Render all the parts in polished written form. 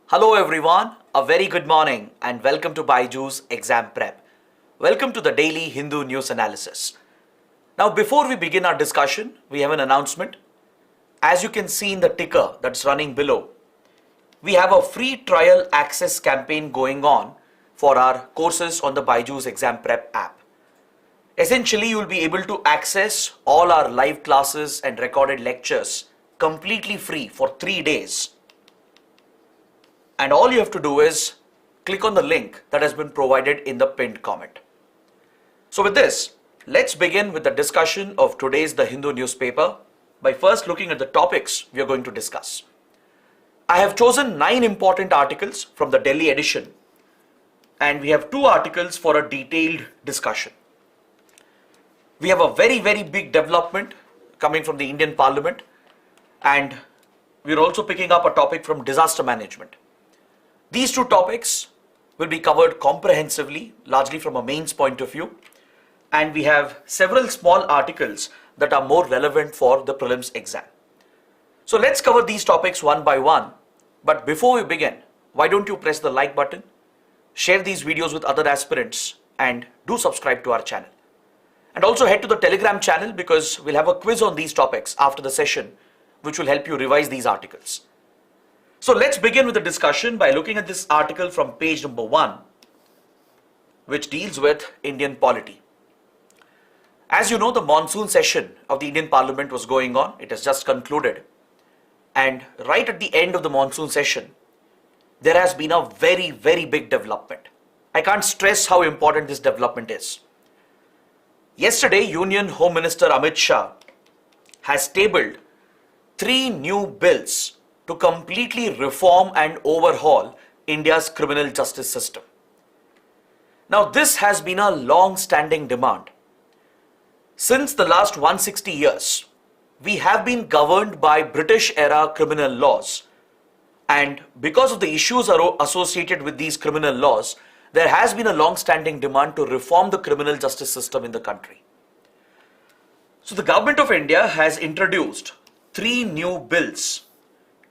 Hello everyone, a very good morning and welcome to BYJU'S Exam Prep. Welcome to the daily Hindu News Analysis. Now before we begin our discussion, we have an announcement. As you can see in the ticker that's running below, we have a free trial access campaign going on for our courses on the BYJU'S Exam Prep app. Essentially, you will be able to access all our live classes and recorded lectures completely free for 3 days. And all you have to do is click on the link that has been provided in the pinned comment. So with this, let's begin with the discussion of today's The Hindu newspaper by first looking at the topics we are going to discuss. I have chosen 9 important articles from the Delhi edition, and we have 2 articles for a detailed discussion. We have a very big development coming from the Indian Parliament, and we're also picking up a topic from disaster management. These 2 topics will be covered comprehensively, largely from a mains point of view, and we have several small articles that are more relevant for the prelims exam. So let's cover these topics one by one. But before we begin, why don't you press the like button, share these videos with other aspirants, and do subscribe to our channel. And also head to the Telegram channel because we'll have a quiz on these topics after the session, which will help you revise these articles. So let's begin with the discussion by looking at this article from page number 1, which deals with Indian polity. As you know, the monsoon session of the Indian Parliament was going on. It has just concluded. And right at the end of the monsoon session, there has been a very big development. I can't stress how important this development is. Yesterday, Union Home Minister Amit Shah has tabled 3 new bills to completely reform and overhaul India's criminal justice system. Now, this has been a long-standing demand. Since the last 160 years, we have been governed by British-era criminal laws, and because of the issues associated with these criminal laws, there has been a long-standing demand to reform the criminal justice system in the country. So the government of India has introduced 3 new bills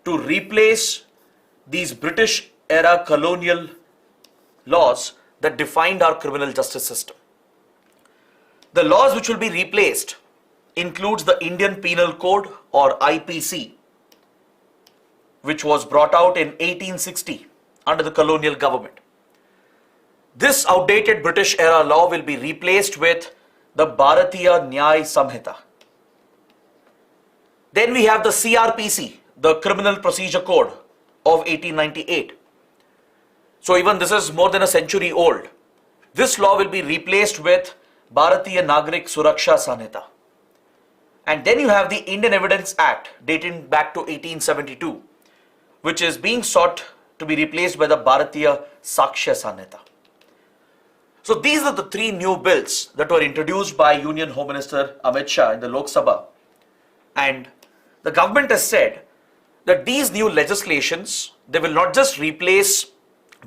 to replace these British-era colonial laws that defined our criminal justice system. The laws which will be replaced includes the Indian Penal Code or IPC, which was brought out in 1860 under the colonial government. This outdated British-era law will be replaced with the Bharatiya Nyaya Samhita. Then we have the CRPC, the Criminal Procedure Code of 1898. So even this is more than a century old. This law will be replaced with Bharatiya Nagrik Suraksha Sanhita. And then you have the Indian Evidence Act dating back to 1872, which is being sought to be replaced by the Bharatiya Sakshya Sanhita. So these are the 3 new bills that were introduced by Union Home Minister Amit Shah in the Lok Sabha. And the government has said that these new legislations, they will not just replace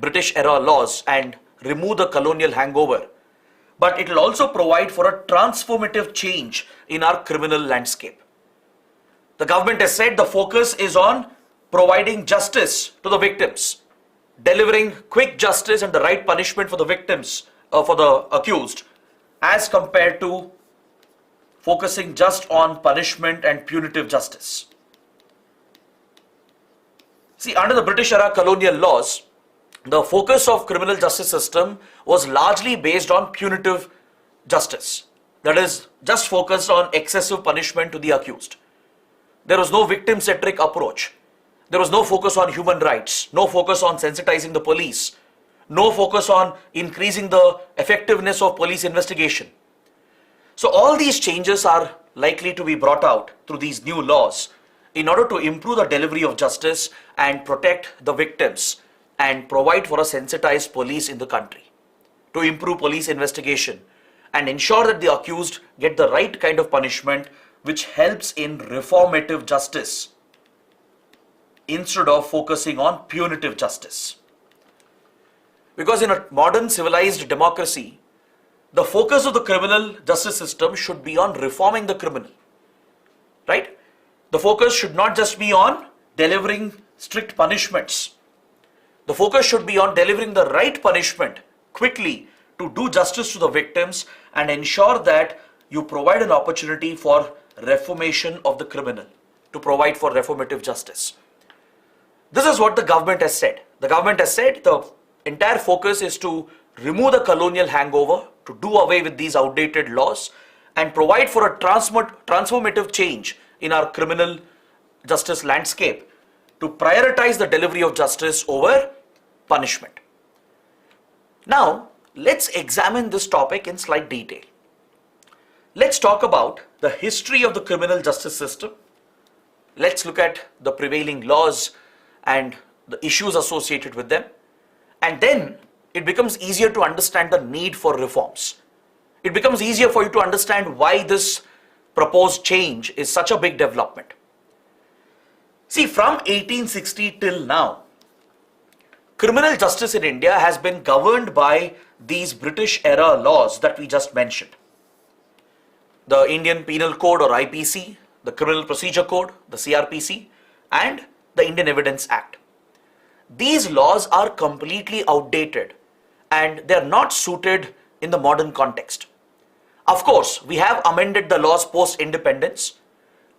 British-era laws and remove the colonial hangover, but it will also provide for a transformative change in our criminal landscape. The government has said the focus is on providing justice to the victims, delivering quick justice and the right punishment for the victims, for the accused, as compared to focusing just on punishment and punitive justice. See, under the British-era colonial laws, the focus of criminal justice system was largely based on punitive justice. That is, just focused on excessive punishment to the accused. There was no victim-centric approach. There was no focus on human rights, no focus on sensitizing the police, no focus on increasing the effectiveness of police investigation. So all these changes are likely to be brought out through these new laws in order to improve the delivery of justice and protect the victims and provide for a sensitized police in the country, to improve police investigation and ensure that the accused get the right kind of punishment which helps in reformative justice instead of focusing on punitive justice. Because in a modern civilized democracy, the focus of the criminal justice system should be on reforming the criminal, right? The focus should not just be on delivering strict punishments. The focus should be on delivering the right punishment quickly to do justice to the victims and ensure that you provide an opportunity for reformation of the criminal, to provide for reformative justice. This is what the government has said. The government has said the entire focus is to remove the colonial hangover, to do away with these outdated laws and provide for a transformative change in our criminal justice landscape, to prioritize the delivery of justice over punishment. Now, let's examine this topic in slight detail. Let's talk about the history of the criminal justice system. Let's look at the prevailing laws and the issues associated with them. And then it becomes easier to understand the need for reforms. It becomes easier for you to understand why this proposed change is such a big development. See, from 1860 till now, criminal justice in India has been governed by these British era laws that we just mentioned. The Indian Penal Code or IPC, the Criminal Procedure Code, the CRPC, and the Indian Evidence Act. These laws are completely outdated and they are not suited in the modern context. Of course, we have amended the laws post-independence.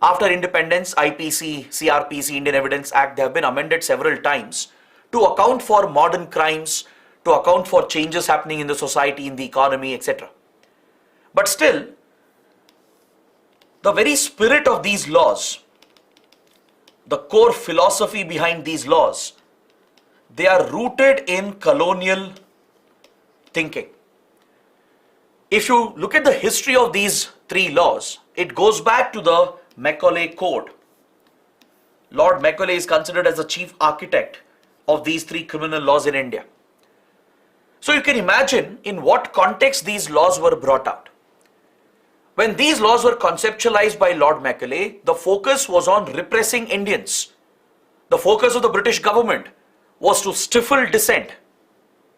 After independence, IPC, CRPC, Indian Evidence Act, they have been amended several times to account for modern crimes, to account for changes happening in the society, in the economy, etc. But still, the very spirit of these laws, the core philosophy behind these laws, they are rooted in colonial thinking. If you look at the history of these three laws, it goes back to the Macaulay Code. Lord Macaulay is considered as the chief architect of these three criminal laws in India. So you can imagine in what context these laws were brought out. When these laws were conceptualized by Lord Macaulay, the focus was on repressing Indians. The focus of the British government was to stifle dissent,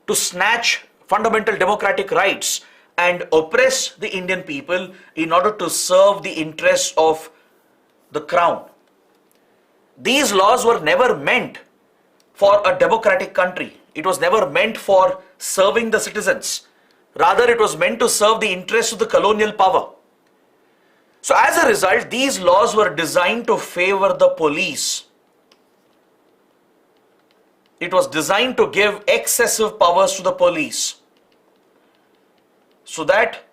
to snatch fundamental democratic rights and oppress the Indian people in order to serve the interests of the crown. These laws were never meant for a democratic country. It was never meant for serving the citizens. Rather, it was meant to serve the interests of the colonial power. So as a result, these laws were designed to favor the police. It was designed to give excessive powers to the police so that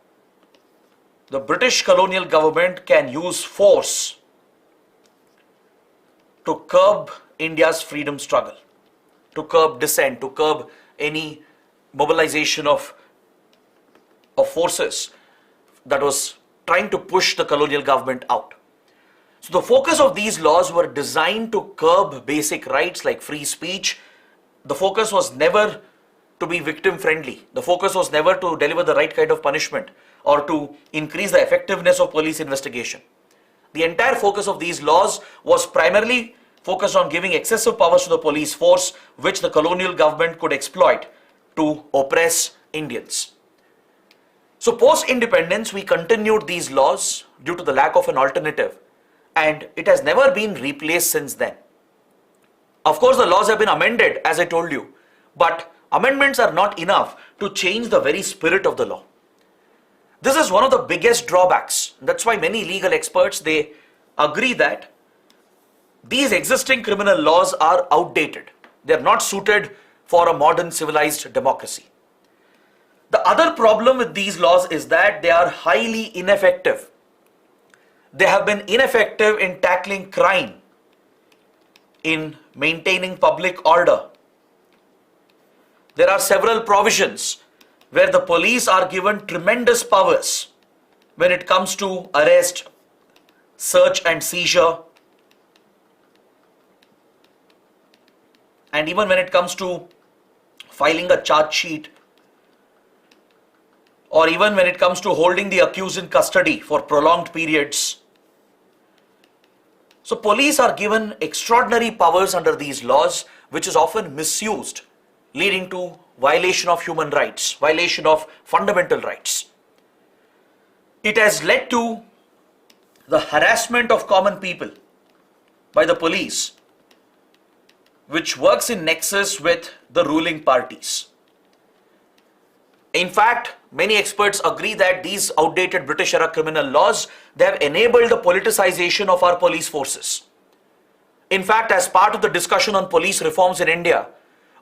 the British colonial government can use force to curb India's freedom struggle, to curb dissent, to curb any mobilization of forces that was trying to push the colonial government out. So the focus of these laws were designed to curb basic rights like free speech. The focus was never to be victim friendly. The focus was never to deliver the right kind of punishment or to increase the effectiveness of police investigation. The entire focus of these laws was primarily focused on giving excessive powers to the police force, which the colonial government could exploit to oppress Indians. So post-independence, we continued these laws due to the lack of an alternative, and it has never been replaced since then. Of course, the laws have been amended, as I told you, but amendments are not enough to change the very spirit of the law. This is one of the biggest drawbacks. That's why many legal experts, they agree that these existing criminal laws are outdated. They are not suited for a modern civilized democracy. The other problem with these laws is that they are highly ineffective. They have been ineffective in tackling crime, in maintaining public order. There are several provisions where the police are given tremendous powers when it comes to arrest, search and seizure, and even when it comes to filing a charge sheet, or even when it comes to holding the accused in custody for prolonged periods. So police are given extraordinary powers under these laws, which is often misused, leading to violation of human rights, violation of fundamental rights. It has led to the harassment of common people by the police, which works in nexus with the ruling parties. In fact, many experts agree that these outdated British era criminal laws, they have enabled the politicization of our police forces. In fact, as part of the discussion on police reforms in India,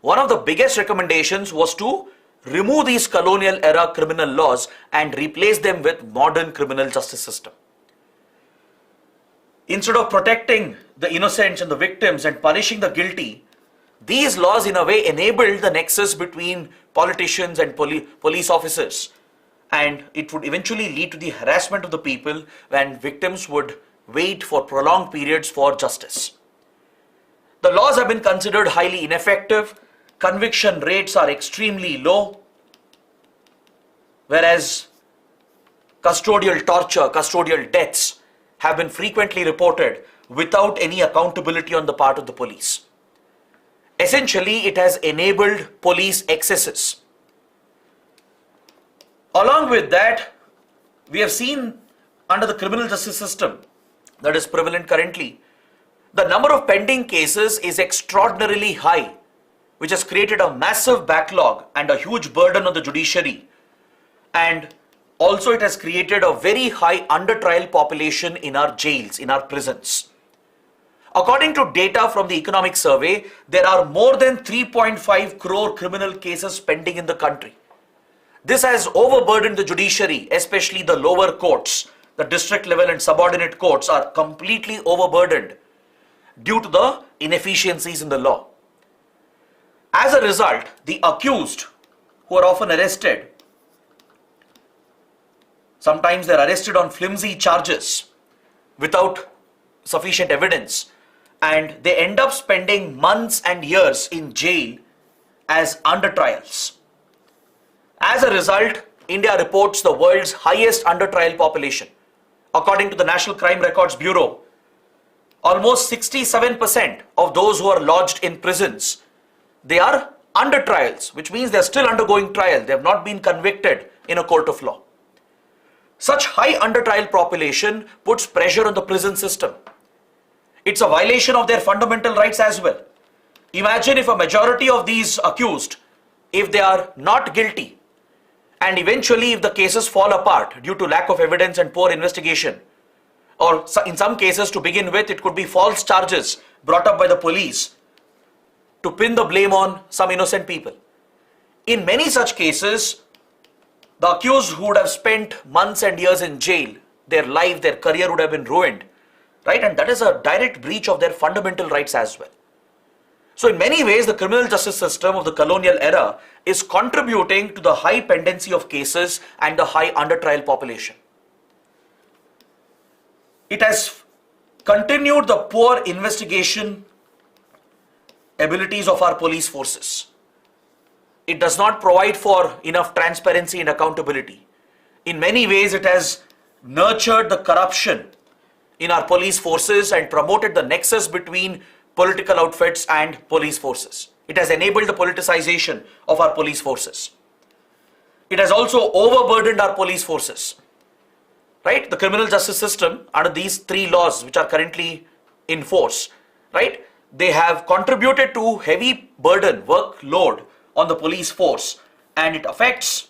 one of the biggest recommendations was to remove these colonial era criminal laws and replace them with modern criminal justice system. Instead of protecting the innocents and the victims and punishing the guilty, these laws in a way enabled the nexus between politicians and police officers, and it would eventually lead to the harassment of the people when victims would wait for prolonged periods for justice. The laws have been considered highly ineffective, conviction rates are extremely low, whereas custodial torture, custodial deaths have been frequently reported without any accountability on the part of the police. Essentially, it has enabled police excesses. Along with that, we have seen under the criminal justice system that is prevalent currently, the number of pending cases is extraordinarily high, which has created a massive backlog and a huge burden on the judiciary. And also it has created a very high under-trial population in our jails, in our prisons. According to data from the Economic Survey, there are more than 3.5 crore criminal cases pending in the country. This has overburdened the judiciary, especially the lower courts. The district level and subordinate courts are completely overburdened due to the inefficiencies in the law. As a result, the accused, who are often arrested, sometimes they're arrested on flimsy charges without sufficient evidence, and they end up spending months and years in jail as under trials. As a result, India reports the world's highest under trial population. According to the National Crime Records Bureau, almost 67% of those who are lodged in prisons, they are under trials, which means they are still undergoing trial. They have not been convicted in a court of law. Such high under trial population puts pressure on the prison system. It's a violation of their fundamental rights as well. Imagine if a majority of these accused, if they are not guilty, and eventually if the cases fall apart due to lack of evidence and poor investigation, or in some cases to begin with, it could be false charges brought up by the police to pin the blame on some innocent people. In many such cases, the accused who would have spent months and years in jail, their life, their career would have been ruined, right? And that is a direct breach of their fundamental rights as well. So in many ways, the criminal justice system of the colonial era is contributing to the high pendency of cases and the high under trial population. It has continued the poor investigation abilities of our police forces. It does not provide for enough transparency and accountability. In many ways, it has nurtured the corruption in our police forces and promoted the nexus between political outfits and police forces. It has enabled the politicization of our police forces. It has also overburdened our police forces. Right? The criminal justice system, under these three laws which are currently in force, right? They have contributed to heavy burden, workload on the police force, and it affects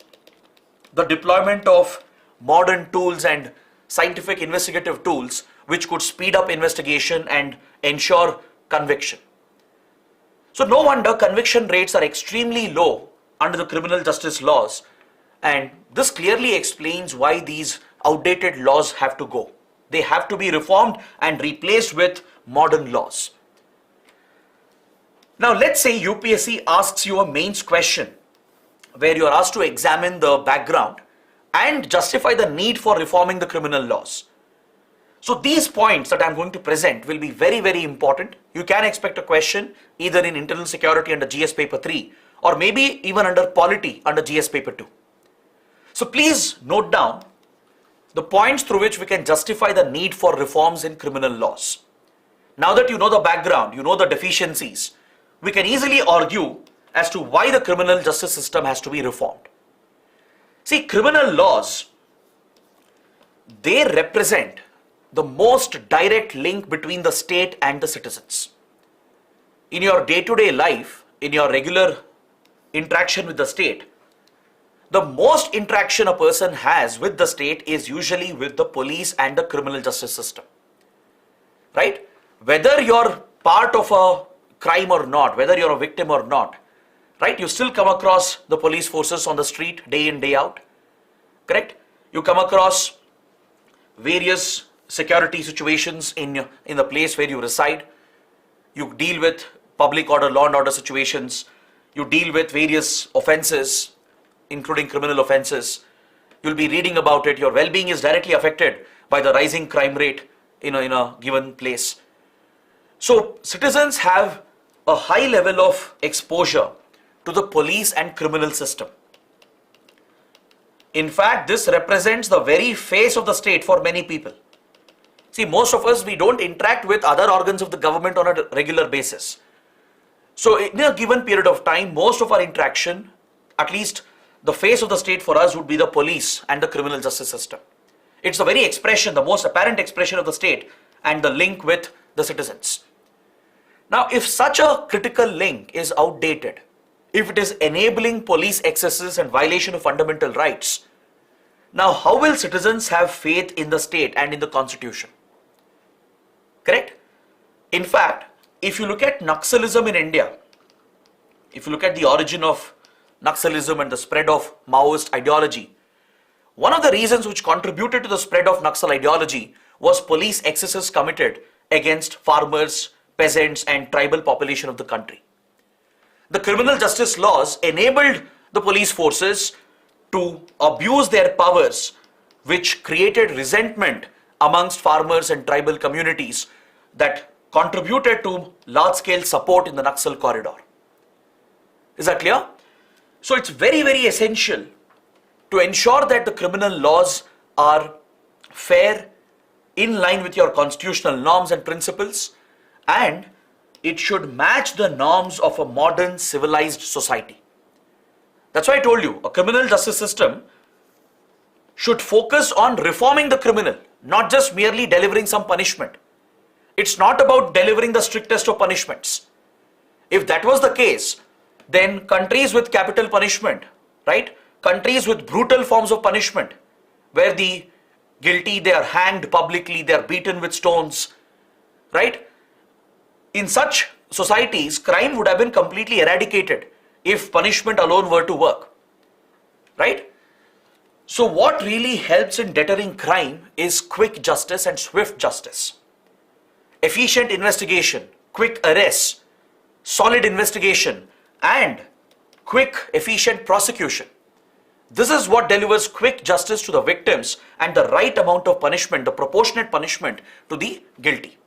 the deployment of modern tools and scientific investigative tools which could speed up investigation and ensure conviction. So no wonder conviction rates are extremely low under the criminal justice laws, and this clearly explains why these outdated laws have to go. They have to be reformed and replaced with modern laws. Now let's say UPSC asks you a mains question where you are asked to examine the background and justify the need for reforming the criminal laws. So these points that I'm going to present will be very, very important. You can expect a question either in internal security under GS paper 3 or maybe even under polity under GS paper 2. So please note down the points through which we can justify the need for reforms in criminal laws. Now that you know the background, you know the deficiencies, we can easily argue as to why the criminal justice system has to be reformed. See, criminal laws, they represent the most direct link between the state and the citizens. in your day-to-day life, in your regular interaction with the state, the most interaction a person has with the state is usually with the police and the criminal justice system, right? Whether you're part of a crime or not, whether you're a victim or not, right? You still come across the police forces on the street day in, day out, correct? You come across various security situations in the place where you reside. You deal with public order, law and order situations. You deal with various offenses, including criminal offenses. You'll be reading about it. Your well-being is directly affected by the rising crime rate in a given place. So citizens have a high level of exposure to the police and criminal system. In fact, this represents the very face of the state for many people. See, most of us, we don't interact with other organs of the government on a regular basis. So in a given period of time, most of our interaction, at least the face of the state for us, would be the police and the criminal justice system. It's the very expression, the most apparent expression of the state and the link with the citizens. Now, if such a critical link is outdated, if it is enabling police excesses and violation of fundamental rights, now how will citizens have faith in the state and in the constitution? Correct? In fact, if you look at Naxalism in India, if you look at the origin of Naxalism and the spread of Maoist ideology, one of the reasons which contributed to the spread of Naxal ideology was police excesses committed against farmers, peasants and tribal population of the country. The criminal justice laws enabled the police forces to abuse their powers, which created resentment amongst farmers and tribal communities that contributed to large-scale support in the Naxal corridor. Is that clear? So it's very, very essential to ensure that the criminal laws are fair, in line with your constitutional norms and principles, and it should match the norms of a modern civilized society. That's why I told you, a criminal justice system should focus on reforming the criminal, not just merely delivering some punishment. It's not about delivering the strictest of punishments. If that was the case, then countries with capital punishment, right? Countries with brutal forms of punishment, where the guilty, they are hanged publicly, they are beaten with stones, right? In such societies, crime would have been completely eradicated if punishment alone were to work, right? So what really helps in deterring crime is quick justice and swift justice. Efficient investigation, quick arrests, solid investigation, and quick, efficient prosecution. This is what delivers quick justice to the victims and the right amount of punishment, the proportionate punishment to the guilty.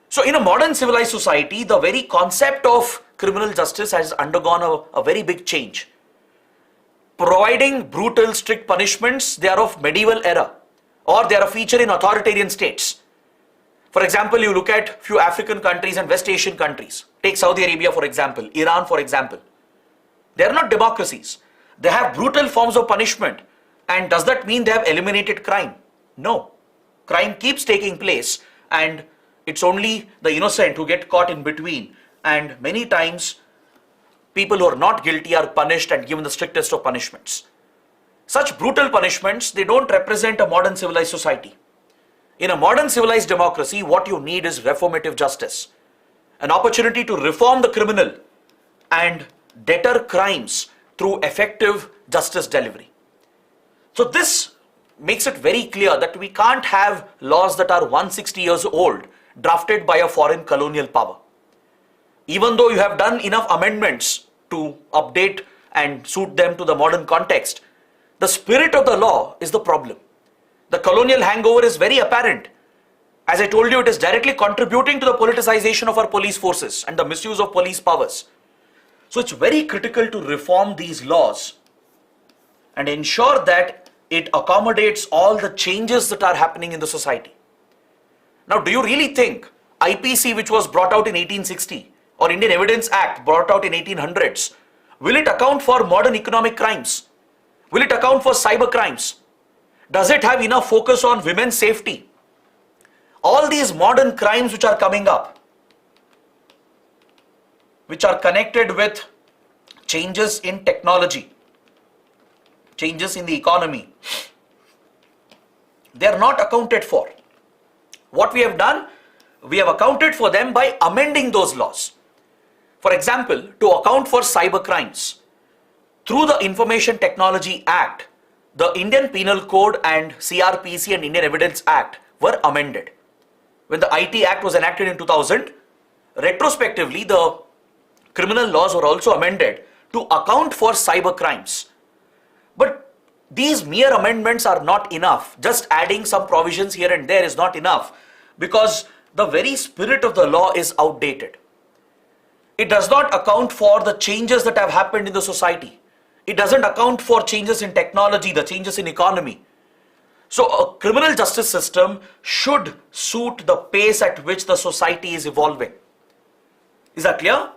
So in a modern civilized society, the very concept of criminal justice has undergone a very big change. Providing brutal, strict punishments, they are of medieval era, or they are a feature in authoritarian states. For example, you look at few African countries and West Asian countries. Take Saudi Arabia, for example, Iran, for example. They are not democracies. They have brutal forms of punishment. And does that mean they have eliminated crime? No. Crime keeps taking place, and it's only the innocent who get caught in between. And many times, people who are not guilty are punished and given the strictest of punishments. Such brutal punishments, they don't represent a modern civilized society. In a modern civilized democracy, what you need is reformative justice. An opportunity to reform the criminal and deter crimes through effective justice delivery. So this makes it very clear that we can't have laws that are 160 years old, drafted by a foreign colonial power. Even though you have done enough amendments to update and suit them to the modern context, the spirit of the law is the problem. The colonial hangover is very apparent. As I told you, it is directly contributing to the politicization of our police forces and the misuse of police powers. So it's very critical to reform these laws and ensure that it accommodates all the changes that are happening in the society. Now, do you really think IPC, which was brought out in 1860, or Indian Evidence Act brought out in 1800s, will it account for modern economic crimes? Will it account for cyber crimes? Does it have enough focus on women's safety? All these modern crimes which are coming up, which are connected with changes in technology, changes in the economy, they are not accounted for. What we have done, we have accounted for them by amending those laws. For example, to account for cyber crimes, through the Information Technology Act, the Indian Penal Code and CRPC and Indian Evidence Act were amended. When the IT Act was enacted in 2000, retrospectively, the criminal laws were also amended to account for cyber crimes. But these mere amendments are not enough. Just adding some provisions here and there is not enough, because the very spirit of the law is outdated. It does not account for the changes that have happened in the society. It doesn't account for changes in technology, the changes in economy. So a criminal justice system should suit the pace at which the society is evolving. Is that clear?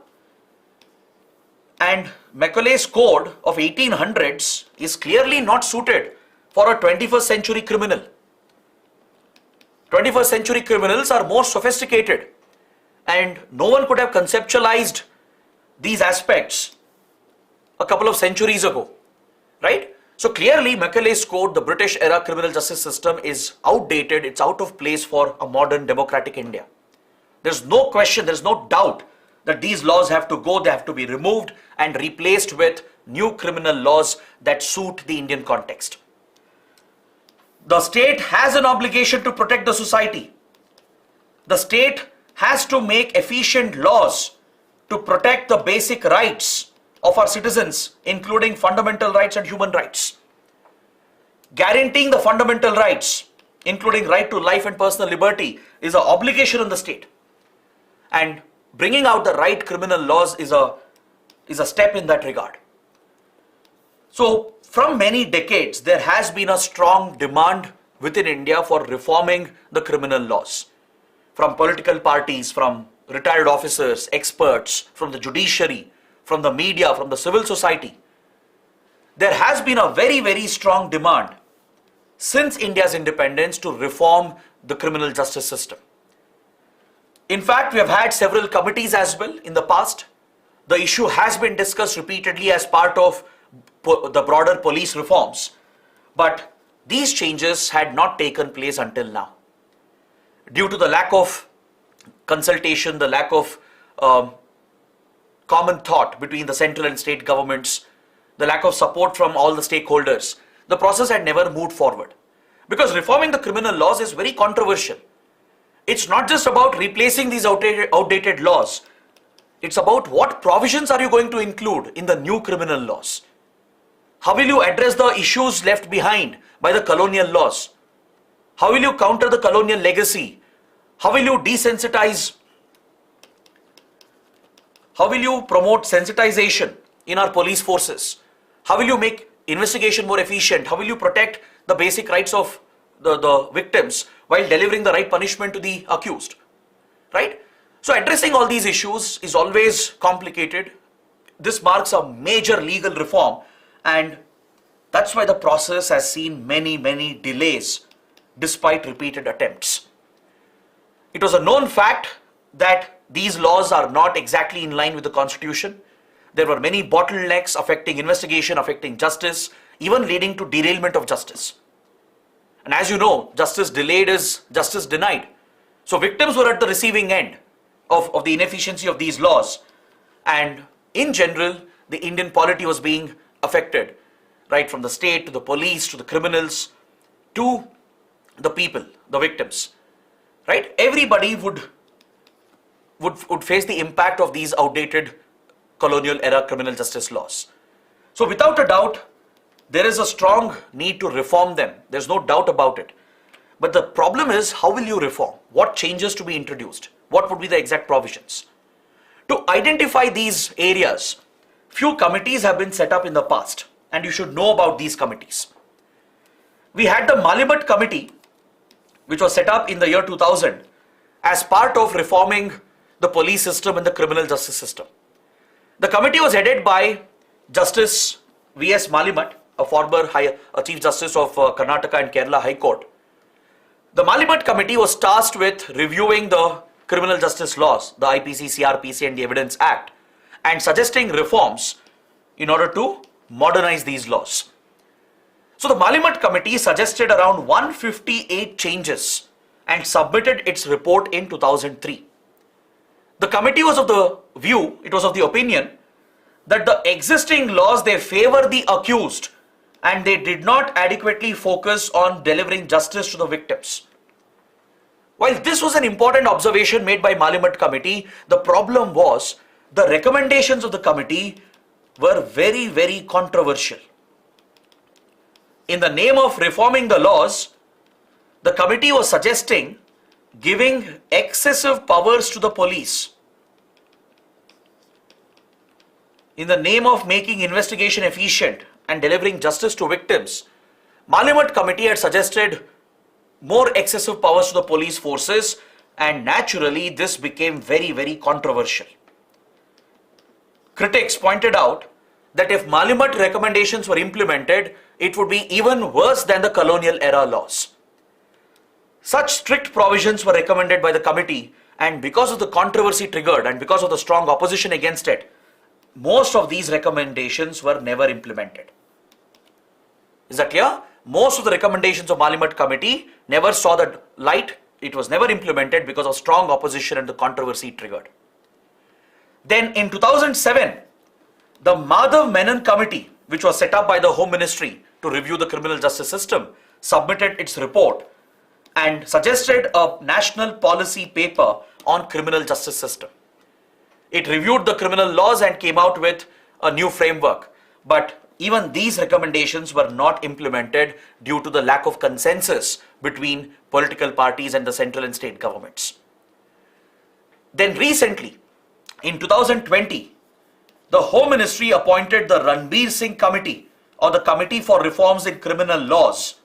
And Macaulay's code of 1800s is clearly not suited for a 21st century criminal. 21st century criminals are more sophisticated, and no one could have conceptualized these aspects a couple of centuries ago, right? So clearly Macaulay's code, the British era criminal justice system, is outdated, it's out of place for a modern democratic India. There's no question, there's no doubt that these laws have to go, they have to be removed and replaced with new criminal laws that suit the Indian context. The state has an obligation to protect the society. The state has to make efficient laws to protect the basic rights of our citizens, including fundamental rights and human rights. Guaranteeing the fundamental rights, including right to life and personal liberty, is an obligation on the state. And bringing out the right criminal laws is a step in that regard. So from many decades, there has been a strong demand within India for reforming the criminal laws. From political parties, from retired officers, experts, from the judiciary, from the media, from the civil society. There has been a very, very strong demand since India's independence to reform the criminal justice system. In fact, we have had several committees as well in the past. The issue has been discussed repeatedly as part of the broader police reforms. But these changes had not taken place until now. Due to the lack of consultation, the lack of common thought between the central and state governments, the lack of support from all the stakeholders, the process had never moved forward. Because reforming the criminal laws is very controversial. It's not just about replacing these outdated laws. It's about what provisions are you going to include in the new criminal laws. How will you address the issues left behind by the colonial laws? How will you counter the colonial legacy? How will you desensitize? How will you promote sensitization in our police forces? How will you make investigation more efficient? How will you protect the basic rights of the victims while delivering the right punishment to the accused? Right? So addressing all these issues is always complicated. This marks a major legal reform, and that's why the process has seen many, many delays despite repeated attempts. It was a known fact that these laws are not exactly in line with the Constitution. There were many bottlenecks affecting investigation, affecting justice, even leading to derailment of justice. And as you know, justice delayed is justice denied. So victims were at the receiving end of the inefficiency of these laws. And in general, the Indian polity was being affected, right from the state to the police to the criminals to the people, the victims, right? Everybody would face the impact of these outdated colonial era criminal justice laws. So without a doubt, there is a strong need to reform them. There's no doubt about it. But the problem is, how will you reform? What changes to be introduced? What would be the exact provisions? To identify these areas, few committees have been set up in the past, and you should know about these committees. We had the Malibat Committee, which was set up in the year 2000 as part of reforming the police system and the criminal justice system. The committee was headed by Justice V.S. Malimat, a former Chief Justice of Karnataka and Kerala High Court. The Malibat Committee was tasked with reviewing the criminal justice laws, the IPC, CRPC and the Evidence Act, and suggesting reforms in order to modernize these laws. So the Malimat Committee suggested around 158 changes and submitted its report in 2003. The committee was of the view, it was of the opinion, that the existing laws, they favor the accused and they did not adequately focus on delivering justice to the victims. While this was an important observation made by Malimat Committee, the problem was the recommendations of the committee were very, very controversial. In the name of reforming the laws, the committee was suggesting giving excessive powers to the police. In the name of making investigation efficient and delivering justice to victims, Malimat Committee had suggested more excessive powers to the police forces, and naturally this became very, very controversial. Critics pointed out that if Malimat recommendations were implemented, it would be even worse than the colonial era laws. Such strict provisions were recommended by the committee, and because of the controversy triggered and because of the strong opposition against it, most of these recommendations were never implemented. Is that clear? Most of the recommendations of Malimat Committee never saw the light. It was never implemented because of strong opposition and the controversy triggered. Then in 2007, the Madhav Menon Committee, which was set up by the Home Ministry to review the criminal justice system, submitted its report and suggested a national policy paper on criminal justice system. It reviewed the criminal laws and came out with a new framework, but even these recommendations were not implemented due to the lack of consensus between political parties and the central and state governments. Then recently, in 2020, the Home Ministry appointed the Ranbir Singh Committee, or the Committee for Reforms in Criminal Laws,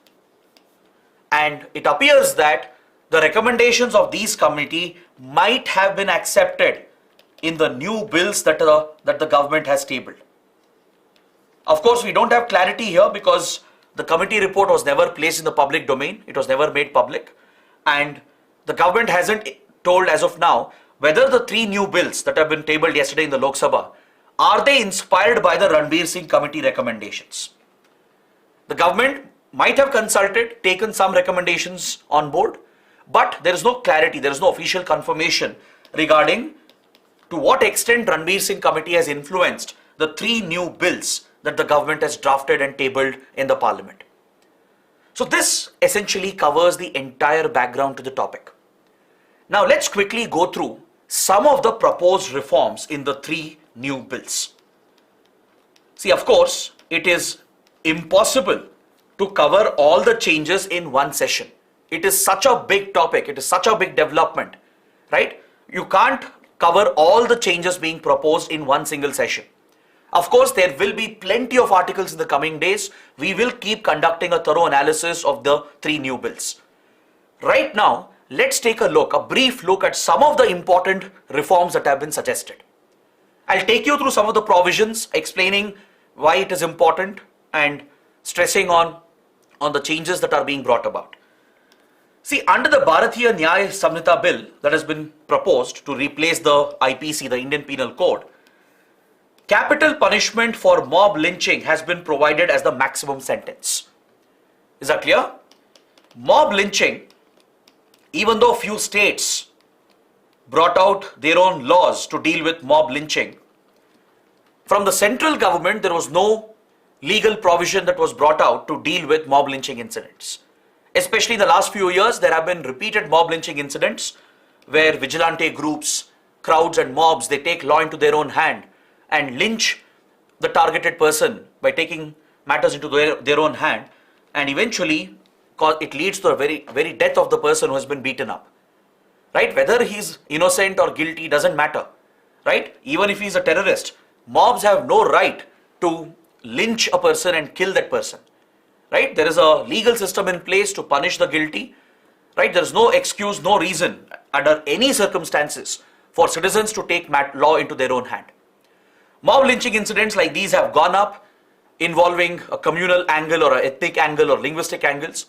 and it appears that the recommendations of these committee might have been accepted in the new bills that the government has tabled. Of course, we don't have clarity here because the committee report was never placed in the public domain. It was never made public, and the government hasn't told as of now whether the three new bills that have been tabled yesterday in the Lok Sabha, are they inspired by the Ranbir Singh Committee recommendations. The government might have consulted, taken some recommendations on board, but there is no clarity, there is no official confirmation regarding to what extent Ranbir Singh Committee has influenced the three new bills that the government has drafted and tabled in the parliament. So this essentially covers the entire background to the topic. Now let's quickly go through some of the proposed reforms in the three new bills. See, of course, it is impossible to cover all the changes in one session. It is such a big topic, it is such a big development, right? You can't cover all the changes being proposed in one single session. Of course, there will be plenty of articles in the coming days. We will keep conducting a thorough analysis of the three new bills. Right now, let's take a brief look at some of the important reforms that have been suggested. I'll take you through some of the provisions, explaining why it is important and stressing on the changes that are being brought about. See, under the Bharatiya Nyaya Samhita bill that has been proposed to replace the IPC, the Indian Penal Code, capital punishment for mob lynching has been provided as the maximum sentence. Is that clear? Mob lynching, even though few states brought out their own laws to deal with mob lynching, from the central government there was no legal provision that was brought out to deal with mob lynching incidents. Especially in the last few years, there have been repeated mob lynching incidents where vigilante groups, crowds and mobs, they take law into their own hand and lynch the targeted person by taking matters into their own hand, and eventually it leads to the very death of the person who has been beaten up. Right? Whether he's innocent or guilty doesn't matter. Right? Even if he's a terrorist, mobs have no right to lynch a person and kill that person. Right? There is a legal system in place to punish the guilty. Right? There is no excuse, no reason under any circumstances for citizens to take law into their own hand. Mob lynching incidents like these have gone up, involving a communal angle or an ethnic angle or linguistic angles.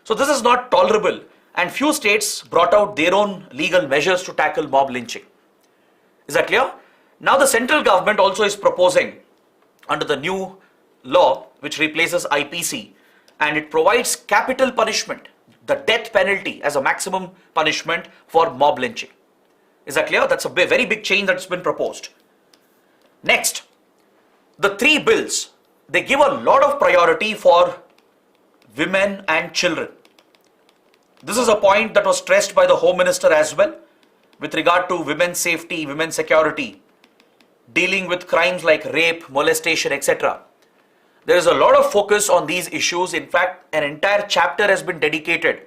So this is not tolerable, and few states brought out their own legal measures to tackle mob lynching. Is that clear? Now the central government also is proposing under the new law which replaces IPC, and it provides capital punishment, the death penalty as a maximum punishment for mob lynching. Is that clear? That's a very big change that's been proposed. Next, the three bills, they give a lot of priority for women and children. This is a point that was stressed by the Home Minister as well with regard to women's safety, women's security, dealing with crimes like rape, molestation, etc. There is a lot of focus on these issues. In fact, an entire chapter has been dedicated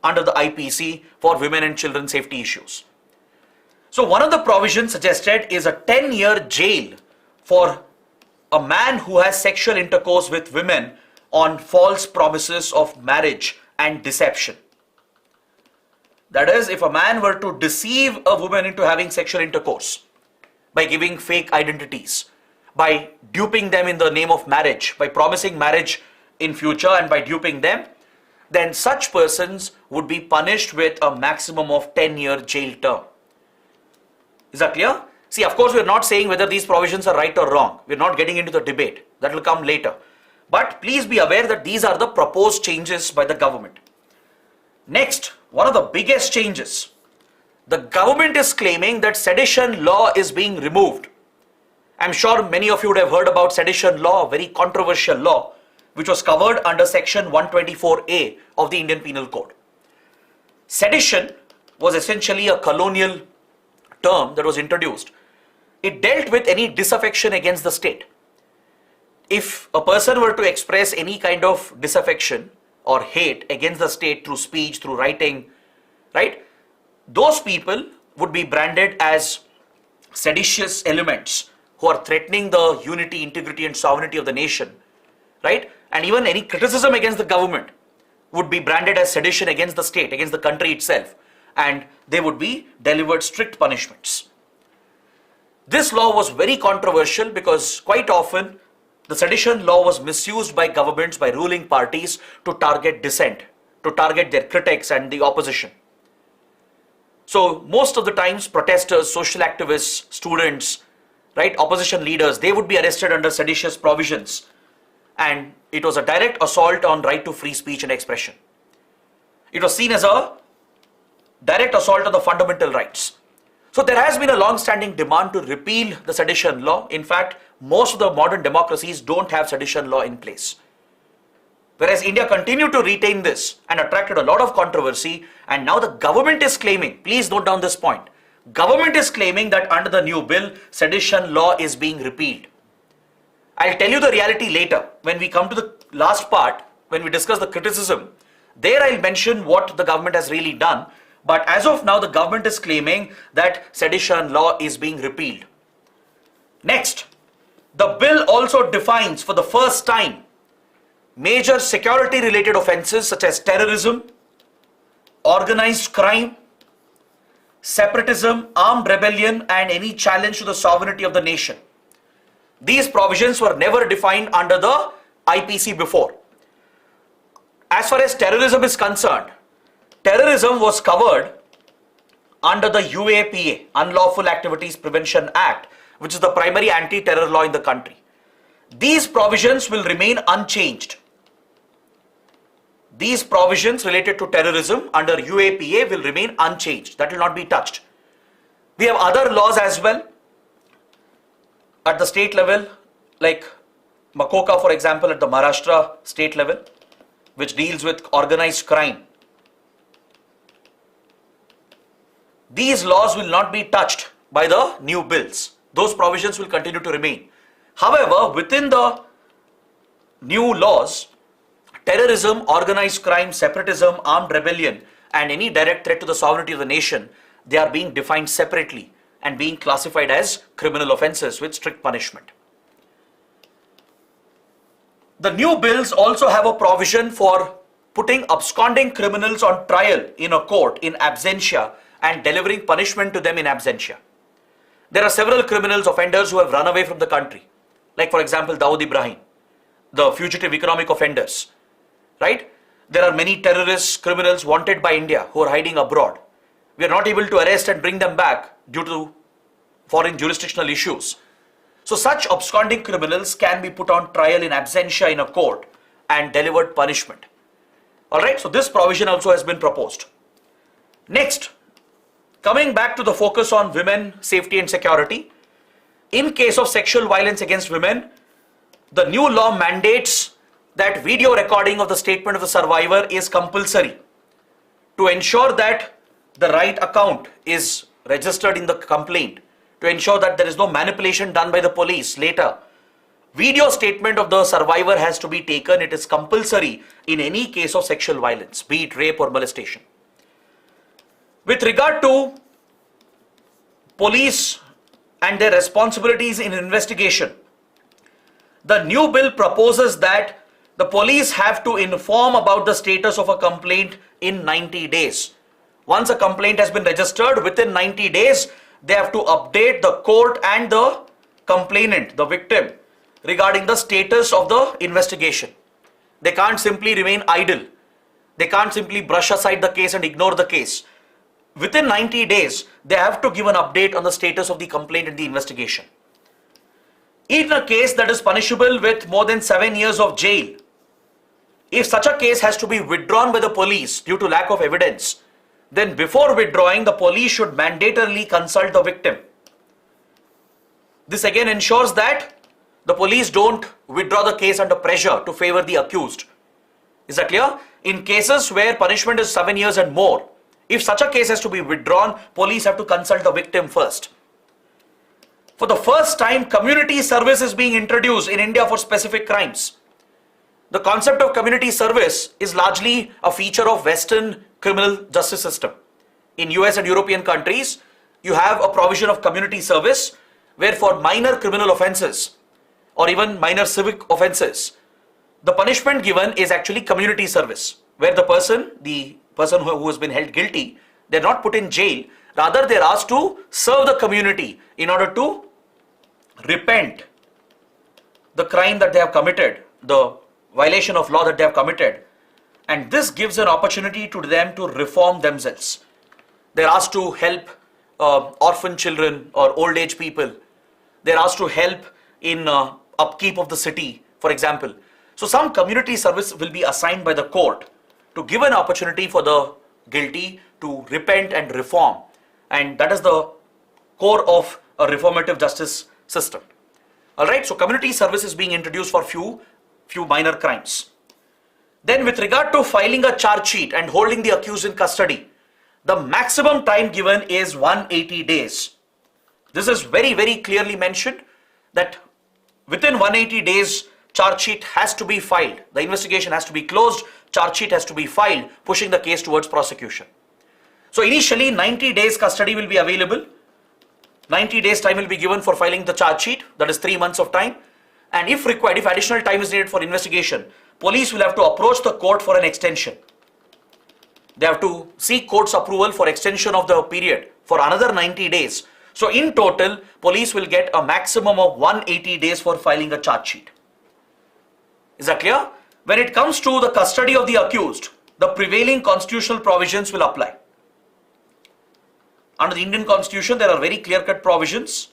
under the IPC for women and children safety issues. So one of the provisions suggested is a 10-year jail for a man who has sexual intercourse with women on false promises of marriage and deception. That is, if a man were to deceive a woman into having sexual intercourse by giving fake identities, by duping them in the name of marriage, by promising marriage in future and by duping them, then such persons would be punished with a maximum of 10-year jail term. Is that clear? See, of course, we are not saying whether these provisions are right or wrong. We are not getting into the debate. That will come later. But please be aware that these are the proposed changes by the government. Next, one of the biggest changes. The government is claiming that sedition law is being removed. I'm sure many of you would have heard about sedition law, a very controversial law, which was covered under section 124A of the Indian Penal Code. Sedition was essentially a colonial term that was introduced. It dealt with any disaffection against the state. If a person were to express any kind of disaffection or hate against the state through speech, through writing, right, those people would be branded as seditious elements who are threatening the unity, integrity and sovereignty of the nation, right? And even any criticism against the government would be branded as sedition against the state, against the country itself, and they would be delivered strict punishments. This law was very controversial because quite often the sedition law was misused by governments, by ruling parties to target dissent, to target their critics and the opposition. So most of the times protesters, social activists, students, right, opposition leaders, they would be arrested under seditious provisions, and it was a direct assault on right to free speech and expression. It was seen as a direct assault on the fundamental rights. So there has been a long-standing demand to repeal the sedition law. In fact, most of the modern democracies don't have sedition law in place. Whereas India continued to retain this and attracted a lot of controversy, and now the government is claiming, please note down this point, government is claiming that under the new bill, sedition law is being repealed. I'll tell you the reality later when we come to the last part, when we discuss the criticism. There I'll mention what the government has really done. But as of now, the government is claiming that sedition law is being repealed. Next, the bill also defines for the first time major security related offences such as terrorism, organized crime, separatism, armed rebellion and any challenge to the sovereignty of the nation. These provisions were never defined under the IPC before. As far as terrorism is concerned, terrorism was covered under the UAPA, Unlawful Activities Prevention Act, which is the primary anti-terror law in the country. These provisions will remain unchanged. These provisions related to terrorism under UAPA will remain unchanged. That will not be touched. We have other laws as well at the state level, like Makoka, for example, at the Maharashtra state level, which deals with organized crime. These laws will not be touched by the new bills. Those provisions will continue to remain. However, within the new laws, terrorism, organized crime, separatism, armed rebellion, and any direct threat to the sovereignty of the nation, they are being defined separately and being classified as criminal offences with strict punishment. The new bills also have a provision for putting absconding criminals on trial in a court in absentia and delivering punishment to them in absentia. There are several criminals, offenders who have run away from the country, like for example Dawood Ibrahim, the fugitive economic offenders, right? There are many terrorists, criminals wanted by India who are hiding abroad. We are not able to arrest and bring them back due to foreign jurisdictional issues. So such absconding criminals can be put on trial in absentia in a court and delivered punishment. Alright, so this provision also has been proposed. Next, coming back to the focus on women, safety and security. In case of sexual violence against women, the new law mandates that video recording of the statement of the survivor is compulsory to ensure that the right account is registered in the complaint, to ensure that there is no manipulation done by the police later. Video statement of the survivor has to be taken. It is compulsory in any case of sexual violence, be it rape or molestation. With regard to police and their responsibilities in investigation, the new bill proposes that the police have to inform about the status of a complaint in 90 days. Once a complaint has been registered, within 90 days, they have to update the court and the complainant, the victim, regarding the status of the investigation. They can't simply remain idle. They can't simply brush aside the case and ignore the case. Within 90 days, they have to give an update on the status of the complaint and the investigation. In a case that is punishable with more than 7 years of jail, if such a case has to be withdrawn by the police due to lack of evidence, then before withdrawing, the police should mandatorily consult the victim. This again ensures that the police don't withdraw the case under pressure to favor the accused. Is that clear? In cases where punishment is 7 years and more, if such a case has to be withdrawn, police have to consult the victim first. For the first time, community service is being introduced in India for specific crimes. The concept of community service is largely a feature of Western criminal justice system. In US and European countries, you have a provision of community service where for minor criminal offenses or even minor civic offenses, the punishment given is actually community service, where the person who has been held guilty, they're not put in jail, rather they're asked to serve the community in order to repent the crime that they have committed, the violation of law that they have committed, and this gives an opportunity to them to reform themselves. They're asked to help orphan children or old age people. They're asked to help in upkeep of the city, for example. So some community service will be assigned by the court to give an opportunity for the guilty to repent and reform, and that is the core of a reformative justice system. Alright, so community service is being introduced for few minor crimes. Then with regard to filing a charge sheet and holding the accused in custody, the maximum time given is 180 days. This is very, very clearly mentioned that within 180 days, charge sheet has to be filed. The investigation has to be closed, charge sheet has to be filed, pushing the case towards prosecution. So initially 90 days custody will be available. 90 days time will be given for filing the charge sheet, that is 3 months of time. And if required, if additional time is needed for investigation, police will have to approach the court for an extension. They have to seek court's approval for extension of the period for another 90 days. So in total, police will get a maximum of 180 days for filing a charge sheet. Is that clear? When it comes to the custody of the accused, the prevailing constitutional provisions will apply. Under the Indian Constitution, there are very clear-cut provisions.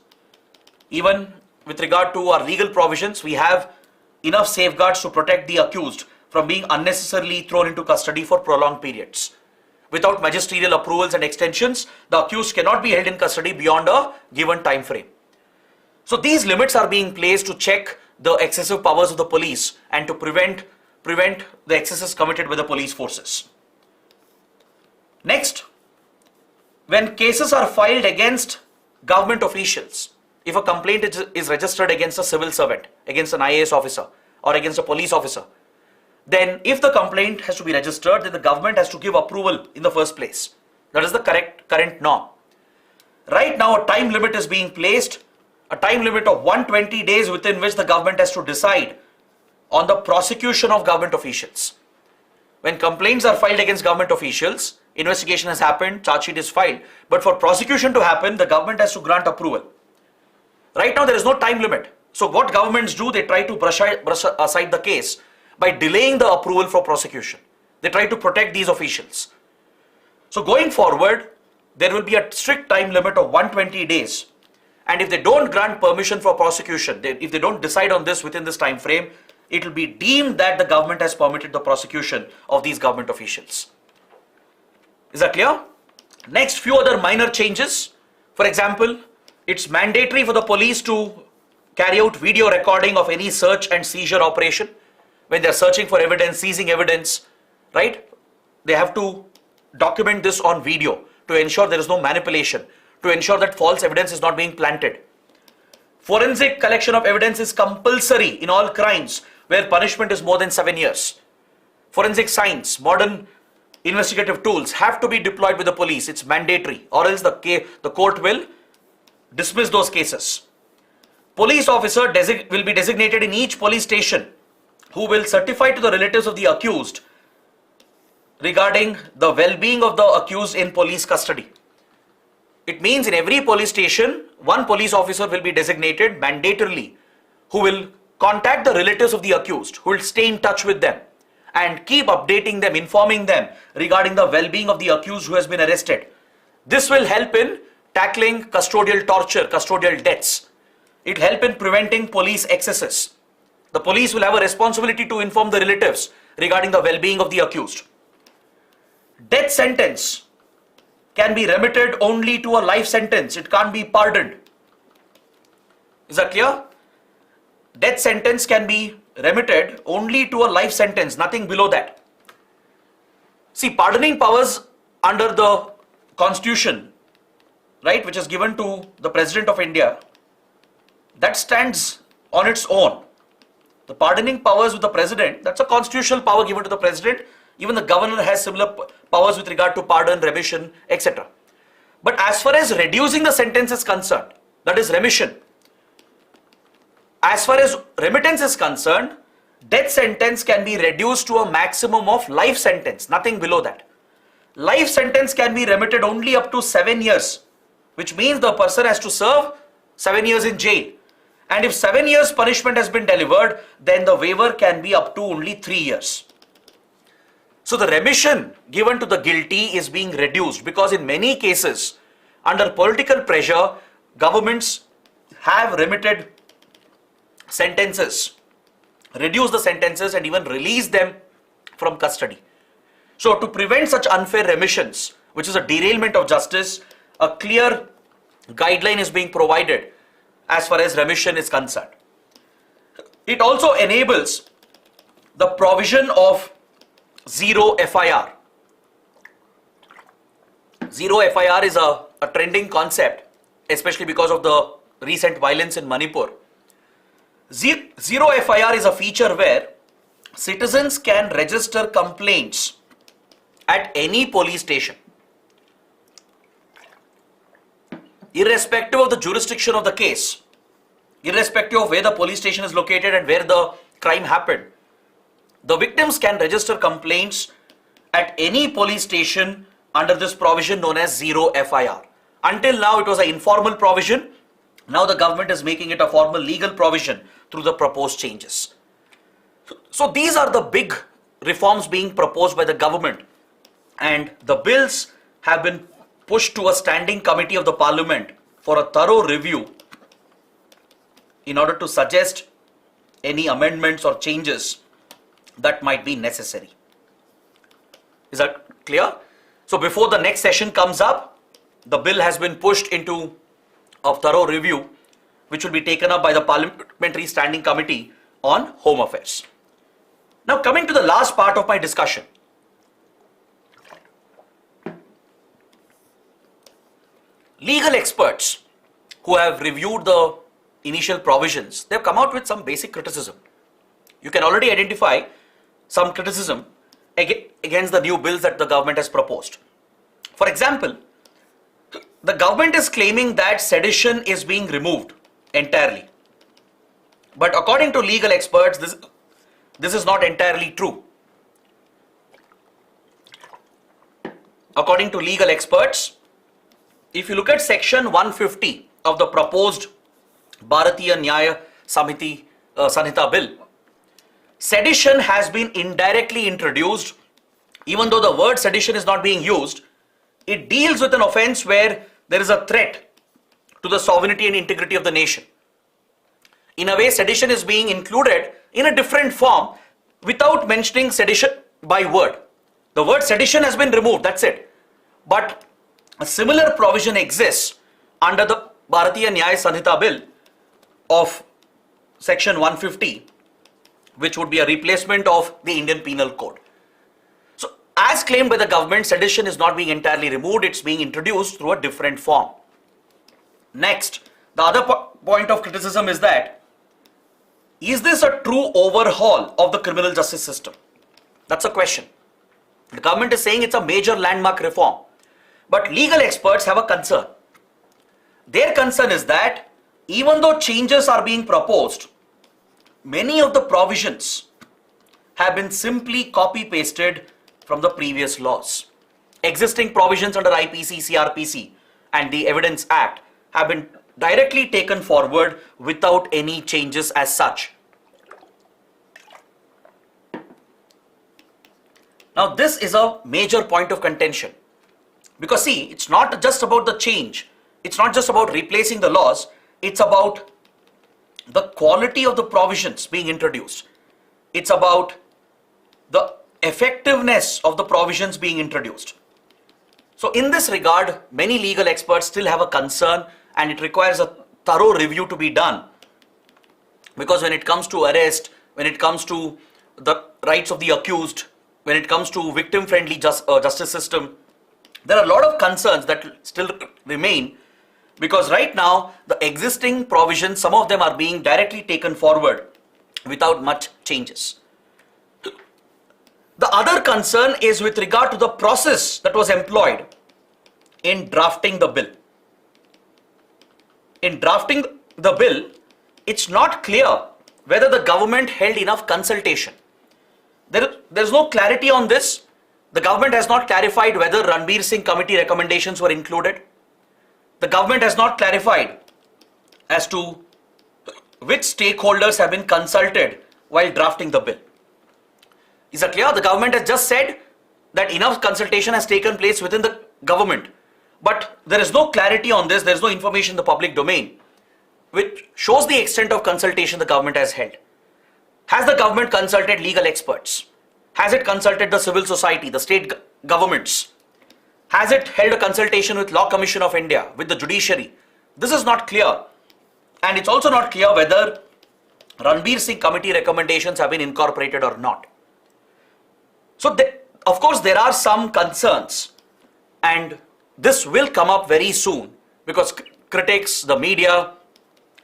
Even with regard to our legal provisions, we have enough safeguards to protect the accused from being unnecessarily thrown into custody for prolonged periods. Without magisterial approvals and extensions, the accused cannot be held in custody beyond a given time frame. So these limits are being placed to check the excessive powers of the police and to prevent the excesses committed by the police forces. Next, when cases are filed against government officials, if a complaint is registered against a civil servant, against an IAS officer or against a police officer, then if the complaint has to be registered, then the government has to give approval in the first place. That is the current norm. Right now, a time limit is being placed, a time limit of 120 days within which the government has to decide on the prosecution of government officials. When complaints are filed against government officials, investigation has happened, charge sheet is filed, but for prosecution to happen, the government has to grant approval. Right now, there is no time limit. So what governments do, they try to brush aside the case by delaying the approval for prosecution. They try to protect these officials. So going forward, there will be a strict time limit of 120 days. And if they don't grant permission for prosecution, if they don't decide on this within this time frame, it will be deemed that the government has permitted the prosecution of these government officials. Is that clear? Next, few other minor changes. For example, it's mandatory for the police to carry out video recording of any search and seizure operation. When they're searching for evidence, seizing evidence, right? They have to document this on video to ensure there is no manipulation, to ensure that false evidence is not being planted. Forensic collection of evidence is compulsory in all crimes where punishment is more than 7 years. Forensic science, modern investigative tools have to be deployed with the police. It's mandatory, or else the court will dismiss those cases. Police officer will be designated in each police station who will certify to the relatives of the accused regarding the well-being of the accused in police custody. It means in every police station, one police officer will be designated mandatorily who will contact the relatives of the accused, who will stay in touch with them and keep updating them, informing them regarding the well-being of the accused who has been arrested. This will help in tackling custodial torture, custodial deaths. It will help in preventing police excesses. The police will have a responsibility to inform the relatives regarding the well-being of the accused. Death sentence can be remitted only to a life sentence. It can't be pardoned. Is that clear? Death sentence can be remitted only to a life sentence, nothing below that. See, pardoning powers under the Constitution, right, which is given to the President of India, that stands on its own. The pardoning powers with the President, that's a constitutional power given to the President. Even the governor has similar powers with regard to pardon, remission, etc. But as far as reducing the sentence is concerned, that is remission. As far as remittance is concerned, death sentence can be reduced to a maximum of life sentence, nothing below that. Life sentence can be remitted only up to 7 years, which means the person has to serve 7 years in jail. And if 7 years punishment has been delivered, then the waiver can be up to only 3 years. So the remission given to the guilty is being reduced because in many cases, under political pressure, governments have remitted sentences, reduce the sentences and even release them from custody. So to prevent such unfair remissions, which is a derailment of justice, a clear guideline is being provided as far as remission is concerned. It also enables the provision of zero FIR. Zero FIR is a trending concept, especially because of the recent violence in Manipur. Zero FIR is a feature where citizens can register complaints at any police station, irrespective of the jurisdiction of the case, irrespective of where the police station is located and where the crime happened. The victims can register complaints at any police station under this provision known as zero FIR. Until now, it was an informal provision. Now the government is making it a formal legal provision through the proposed changes. So these are the big reforms being proposed by the government, and the bills have been pushed to a standing committee of the parliament for a thorough review in order to suggest any amendments or changes that might be necessary. Is that clear? So before the next session comes up, the bill has been pushed into a thorough review, which will be taken up by the Parliamentary Standing Committee on Home Affairs. Now coming to the last part of my discussion. Legal experts who have reviewed the initial provisions, they have come out with some basic criticism. You can already identify some criticism against the new bills that the government has proposed. For example, the government is claiming that sedition is being removed entirely. But according to legal experts, this is not entirely true. According to legal experts, if you look at section 150 of the proposed Bharatiya Nyaya Sanhita bill, sedition has been indirectly introduced. Even though the word sedition is not being used, it deals with an offense where there is a threat to the sovereignty and integrity of the nation. In a way, sedition is being included in a different form without mentioning sedition by word. The word sedition has been removed, that's it. But a similar provision exists under the Bharatiya Nyaya Sanhita Bill of section 150, which would be a replacement of the Indian Penal Code. So, as claimed by the government, sedition is not being entirely removed, it's being introduced through a different form. Next, the other point of criticism is that, is this a true overhaul of the criminal justice system? That's a question. The government is saying it's a major landmark reform, but legal experts have a concern. Their concern is that even though changes are being proposed, many of the provisions have been simply copy-pasted from the previous laws. Existing provisions under IPC, CRPC and the Evidence Act have been directly taken forward without any changes as such. Now this is a major point of contention, because see, it's not just about the change, it's not just about replacing the laws, it's about the quality of the provisions being introduced. It's about the effectiveness of the provisions being introduced. So in this regard, many legal experts still have a concern, and it requires a thorough review to be done. Because when it comes to arrest, when it comes to the rights of the accused, when it comes to victim-friendly justice system, there are a lot of concerns that still remain, because right now the existing provisions, some of them are being directly taken forward without much changes. The other concern is with regard to the process that was employed in drafting the bill. In drafting the bill, it's not clear whether the government held enough consultation. There's no clarity on this. The government has not clarified whether Ranbir Singh committee recommendations were included. The government has not clarified as to which stakeholders have been consulted while drafting the bill. Is that clear? The government has just said that enough consultation has taken place within the government, but there is no clarity on this. There is no information in the public domain which shows the extent of consultation the government has held. Has the government consulted legal experts? Has it consulted the civil society, the state governments? Has it held a consultation with Law Commission of India, with the judiciary? This is not clear. And it's also not clear whether Ranbir Singh committee recommendations have been incorporated or not. So, of course, there are some concerns, and this will come up very soon, because critics, the media,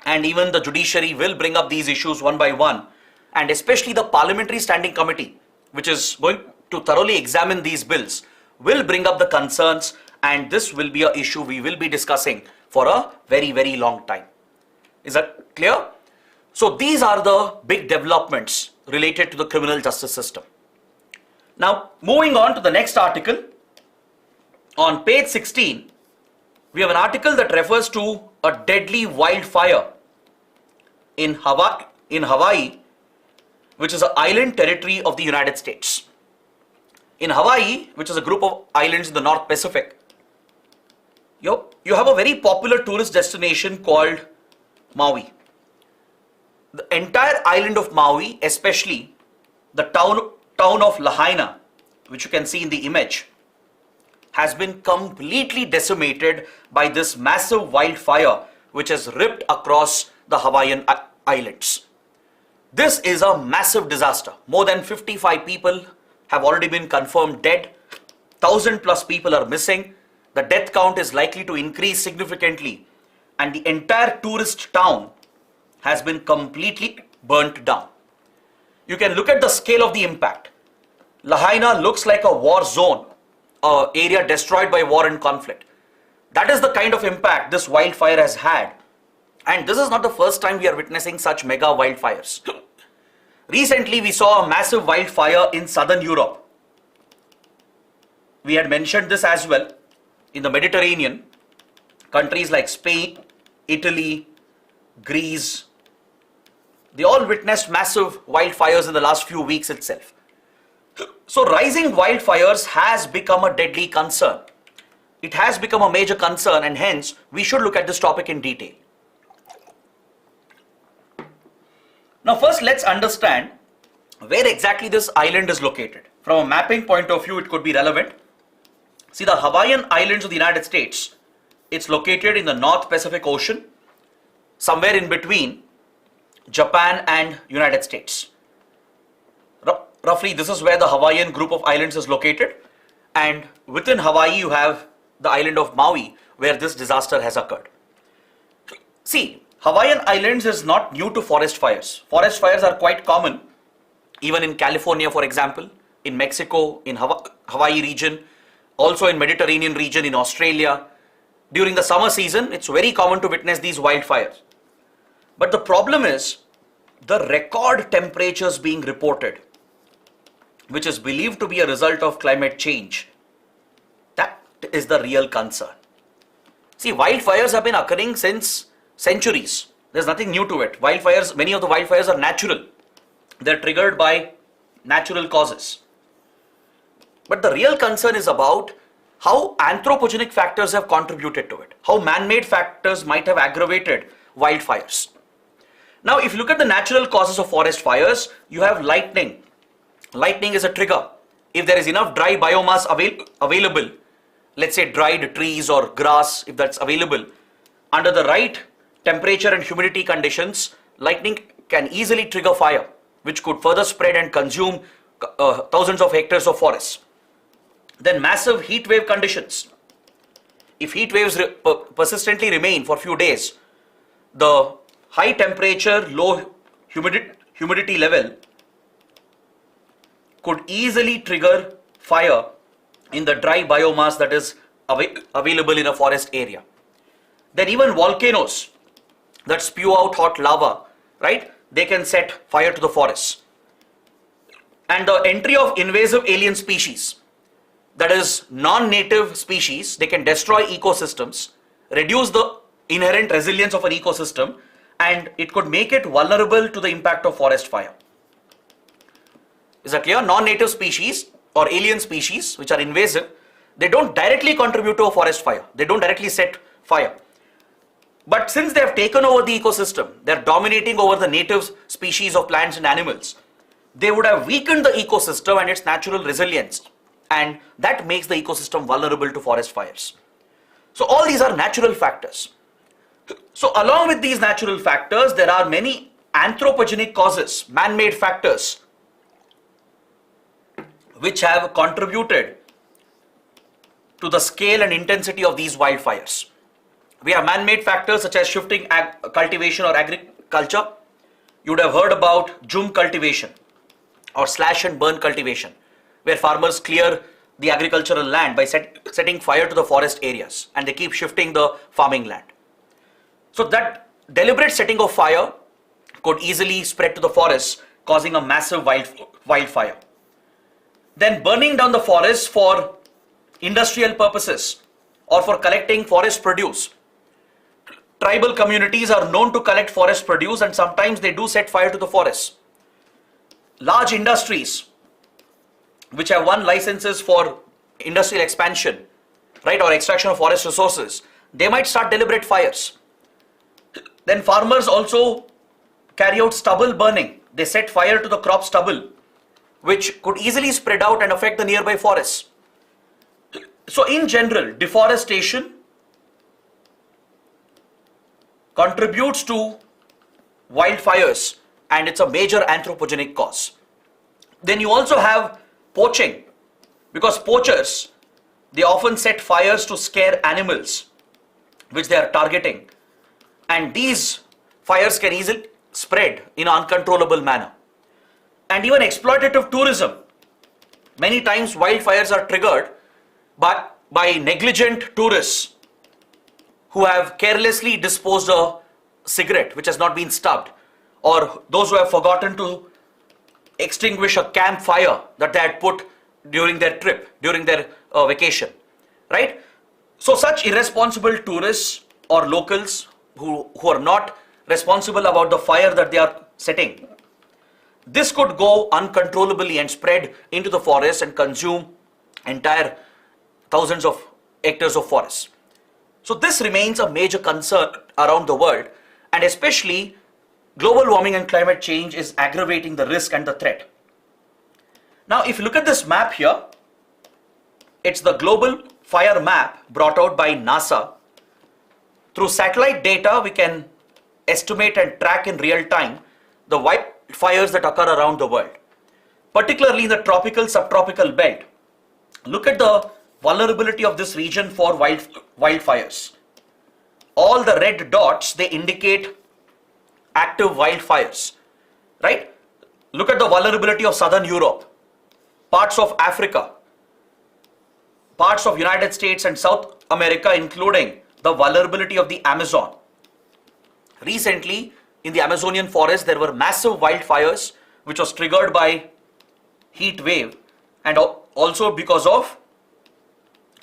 and even the judiciary will bring up these issues one by one, and especially the Parliamentary Standing Committee, which is going to thoroughly examine these bills, will bring up the concerns, and this will be an issue we will be discussing for a very, very long time. Is that clear? So these are the big developments related to the criminal justice system. Now, moving on to the next article, on page 16, we have an article that refers to a deadly wildfire in Hawaii, which is an island territory of the United States. In Hawaii, which is a group of islands in the North Pacific, you have a very popular tourist destination called Maui. The entire island of Maui, especially the town of Lahaina, which you can see in the image, has been completely decimated by this massive wildfire which has ripped across the Hawaiian islands. This is a massive disaster. More than 55 people have already been confirmed dead. 1,000 plus people are missing. The death count is likely to increase significantly, and the entire tourist town has been completely burnt down. You can look at the scale of the impact. Lahaina looks like a war zone, an area destroyed by war and conflict. That is the kind of impact this wildfire has had. And this is not the first time we are witnessing such mega wildfires. Recently, we saw a massive wildfire in southern Europe. We had mentioned this as well. In the Mediterranean, countries like Spain, Italy, Greece, they all witnessed massive wildfires in the last few weeks itself. So rising wildfires has become a deadly concern. it has become a major concern, and hence we should look at this topic in detail. Now first let's understand where exactly this island is located. From a mapping point of view, it could be relevant. See, the Hawaiian Islands of the United States, it's located in the North Pacific Ocean, somewhere in between Japan and United States. Roughly, this is where the Hawaiian group of islands is located, and within Hawaii you have the island of Maui, where this disaster has occurred. See, Hawaiian Islands is not new to forest fires. Forest fires are quite common, even in California, for example, in Mexico, in Hawaii region, also in Mediterranean region, in Australia. During the summer season, it's very common to witness these wildfires. But the problem is the record temperatures being reported, which is believed to be a result of climate change. That is the real concern. See, wildfires have been occurring since centuries. There's nothing new to it. Wildfires, many of the wildfires are natural. They're triggered by natural causes. But the real concern is about how anthropogenic factors have contributed to it, how man-made factors might have aggravated wildfires. Now, if you look at the natural causes of forest fires, you have lightning. Lightning is a trigger. If there is enough dry biomass available, let's say dried trees or grass, if that's available, under the right temperature and humidity conditions, lightning can easily trigger fire, which could further spread and consume thousands of hectares of forests. Then massive heat wave conditions. If heat waves persistently remain for a few days, the high temperature, low humidity level could easily trigger fire in the dry biomass that is available in a forest area. Then even volcanoes that spew out hot lava, right? They can set fire to the forests. And the entry of invasive alien species, that is non-native species, they can destroy ecosystems, reduce the inherent resilience of an ecosystem, and it could make it vulnerable to the impact of forest fire. Is that clear? Non-native species or alien species which are invasive, they don't directly contribute to a forest fire. They don't directly set fire. But since they have taken over the ecosystem, they're dominating over the native species of plants and animals, they would have weakened the ecosystem and its natural resilience. And that makes the ecosystem vulnerable to forest fires. So all these are natural factors. So along with these natural factors, there are many anthropogenic causes, man-made factors, which have contributed to the scale and intensity of these wildfires. We have man-made factors such as shifting cultivation or agriculture. You would have heard about jhum cultivation or slash and burn cultivation, where farmers clear the agricultural land by setting fire to the forest areas, and they keep shifting the farming land. So that deliberate setting of fire could easily spread to the forests, causing a massive wildfire. Then burning down the forest for industrial purposes or for collecting forest produce. Tribal communities are known to collect forest produce, and sometimes they do set fire to the forests. Large industries which have won licenses for industrial expansion, right, or extraction of forest resources, they might start deliberate fires. Then farmers also carry out stubble burning. They set fire to the crop stubble, which could easily spread out and affect the nearby forests. So in general, deforestation contributes to wildfires, and it's a major anthropogenic cause. Then you also have poaching, because poachers, they often set fires to scare animals which they are targeting, and these fires can easily spread in an uncontrollable manner. And even exploitative tourism. Many times wildfires are triggered by negligent tourists who have carelessly disposed a cigarette which has not been stubbed, or those who have forgotten to extinguish a campfire that they had put during their trip, during their vacation, right? So such irresponsible tourists or locals who are not responsible about the fire that they are setting, this could go uncontrollably and spread into the forest and consume entire thousands of hectares of forest. So this remains a major concern around the world, and especially global warming and climate change is aggravating the risk and the threat. Now, if you look at this map here, it's the global fire map brought out by NASA. Through satellite data, we can estimate and track in real time the wildfires that occur around the world, particularly in the tropical subtropical belt. Look at the vulnerability of this region for wildfires. All the red dots, they indicate active wildfires, right? Look at the vulnerability of Southern Europe, parts of Africa, parts of United States and South America, including the vulnerability of the Amazon. Recently, in the Amazonian forest, there were massive wildfires which was triggered by heat wave and also because of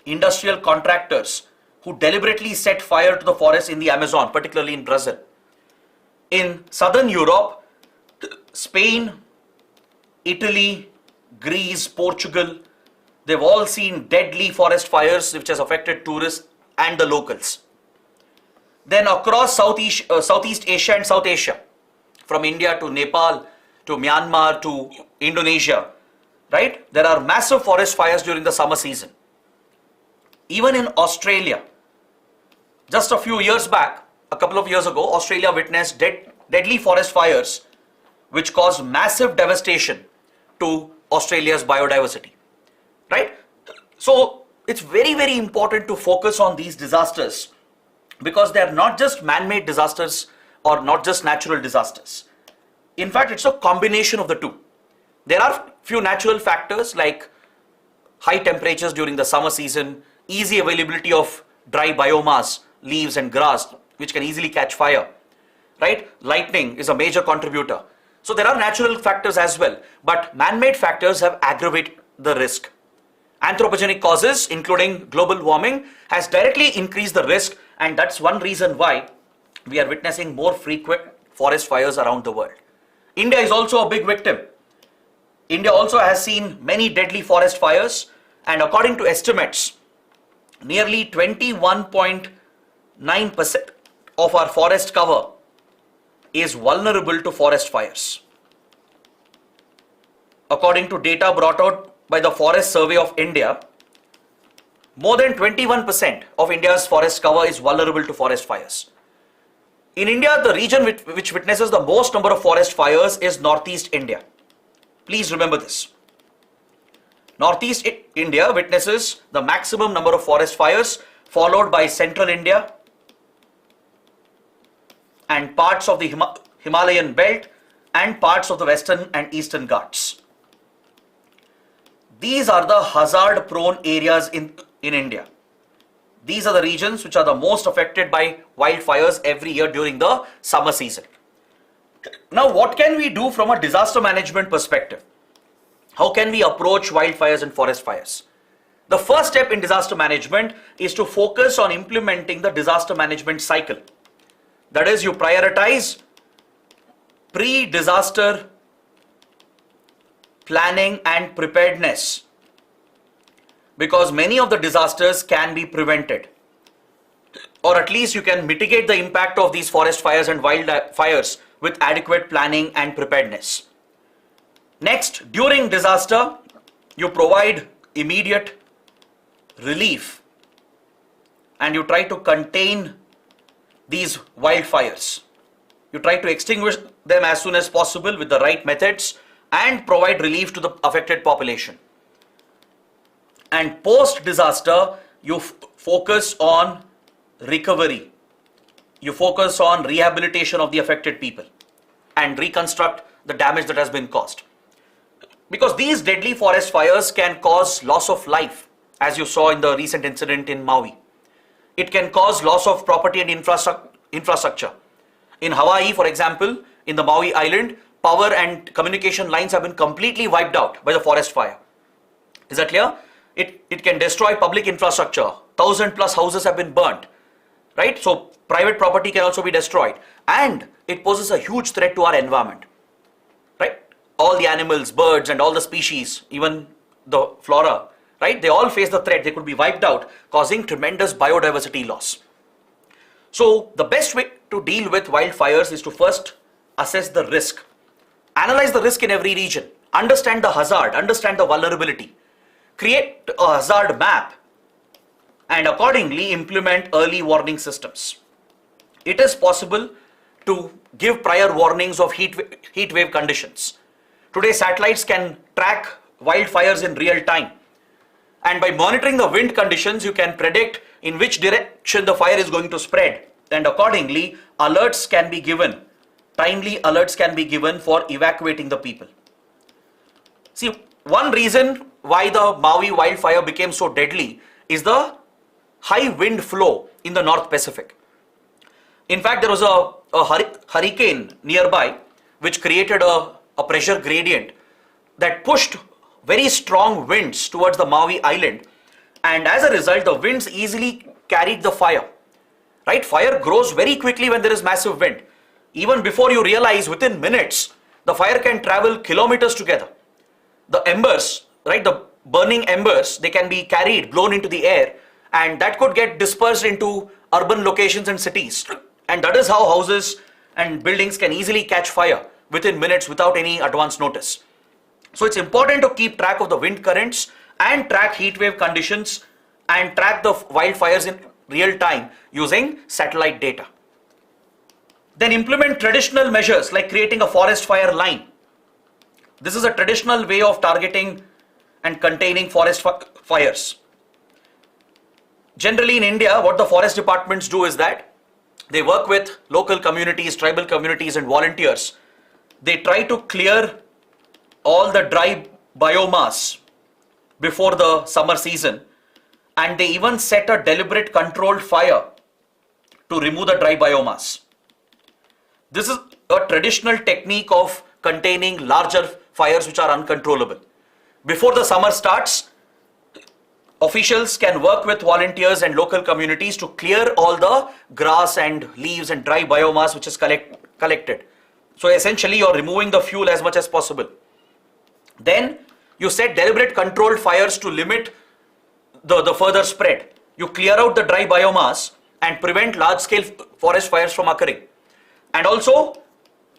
industrial contractors who deliberately set fire to the forest in the Amazon, particularly in Brazil. In Southern Europe, Spain, Italy, Greece, Portugal, they've all seen deadly forest fires which has affected tourists and the locals. Then across Southeast Asia and South Asia, from India to Nepal to Myanmar to Indonesia, right? There are massive forest fires during the summer season. Even in Australia, just a few years back, a couple of years ago, Australia witnessed deadly forest fires which caused massive devastation to Australia's biodiversity, right? So it's very, very important to focus on these disasters because they are not just man-made disasters or not just natural disasters. In fact, it's a combination of the two. There are few natural factors like high temperatures during the summer season, easy availability of dry biomass, leaves and grass, which can easily catch fire, right? Lightning is a major contributor. So there are natural factors as well, but man-made factors have aggravated the risk. Anthropogenic causes, including global warming, has directly increased the risk, and that's one reason why we are witnessing more frequent forest fires around the world. India is also a big victim. India also has seen many deadly forest fires, and according to estimates, nearly 21.9% of our forest cover is vulnerable to forest fires. According to data brought out by the Forest Survey of India, more than 21% of India's forest cover is vulnerable to forest fires. In India, the region which witnesses the most number of forest fires is Northeast India. Please remember this. Northeast India witnesses the maximum number of forest fires, followed by Central India and parts of the Himalayan belt and parts of the Western and Eastern Ghats. These are the hazard-prone areas in India. These are the regions which are the most affected by wildfires every year during the summer season. Now, what can we do from a disaster management perspective? How can we approach wildfires and forest fires? The first step in disaster management is to focus on implementing the disaster management cycle. That is, you prioritize pre-disaster planning and preparedness, because many of the disasters can be prevented, or at least you can mitigate the impact of these forest fires and wildfires with adequate planning and preparedness. Next, during disaster, you provide immediate relief and you try to contain these wildfires. You try to extinguish them as soon as possible with the right methods and provide relief to the affected population. And post-disaster, you focus on recovery. You focus on rehabilitation of the affected people and reconstruct the damage that has been caused. Because these deadly forest fires can cause loss of life, as you saw in the recent incident in Maui. It can cause loss of property and infrastructure. In Hawaii, for example, in the Maui island, power and communication lines have been completely wiped out by the forest fire. Is that clear? It can destroy public infrastructure. 1,000+ houses have been burnt, right? So private property can also be destroyed, and it poses a huge threat to our environment, right? All the animals, birds, and all the species, even the flora, right? They all face the threat. They could be wiped out, causing tremendous biodiversity loss. So the best way to deal with wildfires is to first assess the risk. Analyze the risk in every region. Understand the hazard, understand the vulnerability. Create a hazard map and accordingly implement early warning systems. It is possible to give prior warnings of heat wave conditions. Today, satellites can track wildfires in real time. And by monitoring the wind conditions, you can predict in which direction the fire is going to spread. And accordingly, alerts can be given. Timely alerts can be given for evacuating the people. See, one reason why the Maui wildfire became so deadly is the high wind flow in the North Pacific. In fact, there was a hurricane nearby which created a pressure gradient that pushed very strong winds towards the Maui island, and as a result the winds easily carried the fire. Right? Fire grows very quickly when there is massive wind. Even before you realize, within minutes the fire can travel kilometers together. The embers, right, the burning embers, they can be carried, blown into the air, and that could get dispersed into urban locations and cities. And that is how houses and buildings can easily catch fire within minutes without any advance notice. So it's important to keep track of the wind currents and track heat wave conditions and track the wildfires in real time using satellite data. Then implement traditional measures like creating a forest fire line. This is a traditional way of targeting and containing forest fires. Generally in India, what the forest departments do is that they work with local communities, tribal communities and volunteers. They try to clear all the dry biomass before the summer season, and they even set a deliberate controlled fire to remove the dry biomass. This is a traditional technique of containing larger fires which are uncontrollable. Before the summer starts, officials can work with volunteers and local communities to clear all the grass and leaves and dry biomass which is collected. So essentially you're removing the fuel as much as possible. Then you set deliberate controlled fires to limit the further spread. You clear out the dry biomass and prevent large-scale forest fires from occurring. And also,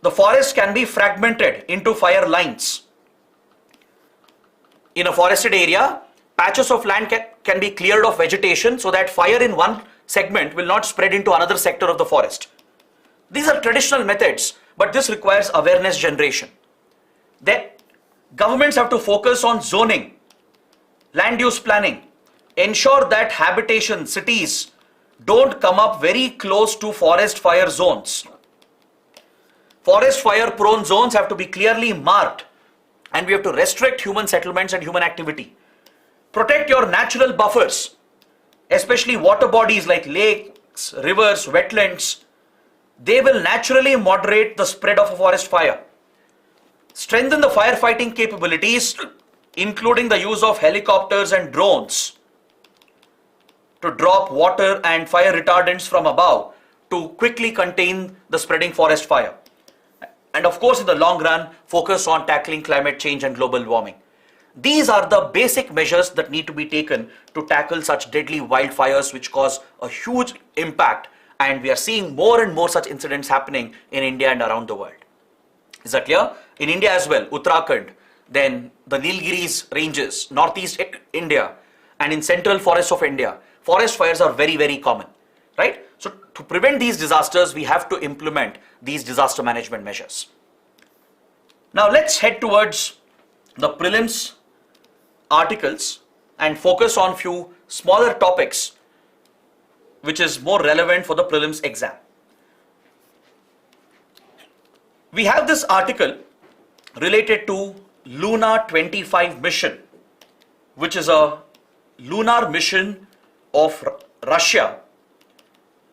the forest can be fragmented into fire lines. In a forested area, patches of land can be cleared of vegetation so that fire in one segment will not spread into another sector of the forest. These are traditional methods, but this requires awareness generation. Then, governments have to focus on zoning, land use planning, ensure that habitation, cities don't come up very close to forest fire zones. Forest fire prone zones have to be clearly marked, and we have to restrict human settlements and human activity. Protect your natural buffers, especially water bodies like lakes, rivers, wetlands. They will naturally moderate the spread of a forest fire. Strengthen the firefighting capabilities, including the use of helicopters and drones to drop water and fire retardants from above to quickly contain the spreading forest fire. And of course, in the long run, focus on tackling climate change and global warming. These are the basic measures that need to be taken to tackle such deadly wildfires which cause a huge impact, and we are seeing more and more such incidents happening in India and around the world. Is that clear? In India as well, Uttarakhand, then the Nilgiris ranges, northeast India, and in central forests of India, forest fires are very, very common, right? So to prevent these disasters, we have to implement these disaster management measures. Now let's head towards the prelims articles and focus on few smaller topics which is more relevant for the prelims exam. We have this article related to Luna 25 mission, which is a lunar mission of Russia.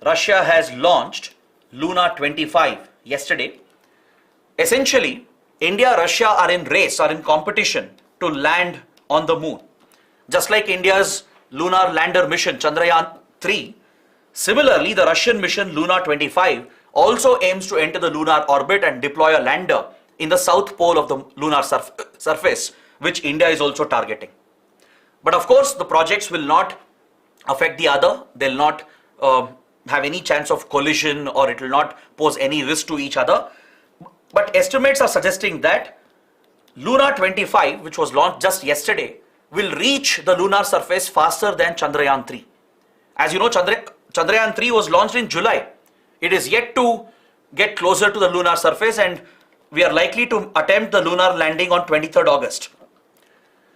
Russia has launched Luna 25 yesterday. Essentially, India, Russia are in race, are in competition to land on the moon. Just like India's lunar lander mission Chandrayaan 3, similarly the Russian mission Luna 25 also aims to enter the lunar orbit and deploy a lander in the south pole of the lunar surface, which India is also targeting. But of course, the projects will not affect the other. They'll not have any chance of collision, or it will not pose any risk to each other. But estimates are suggesting that Luna 25, which was launched just yesterday, will reach the lunar surface faster than Chandrayaan 3. As you know, Chandrayaan 3 was launched in July. It is yet to get closer to the lunar surface, and we are likely to attempt the lunar landing on 23rd August.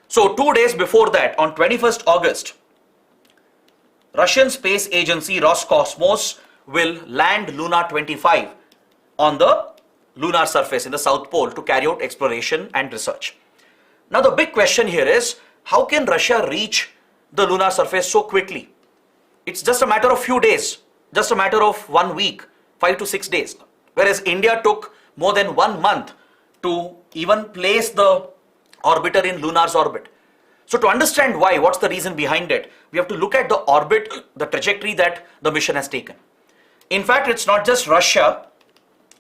So 2 days before that, on 21st August, Russian space agency Roscosmos will land Luna 25 on the lunar surface in the South Pole to carry out exploration and research. Now the big question here is, how can Russia reach the lunar surface so quickly? It's just a matter of few days, just a matter of 1 week, 5 to 6 days. Whereas India took more than 1 month to even place the orbiter in lunar's orbit. So to understand why, what's the reason behind it, we have to look at the orbit, the trajectory that the mission has taken. In fact, it's not just Russia,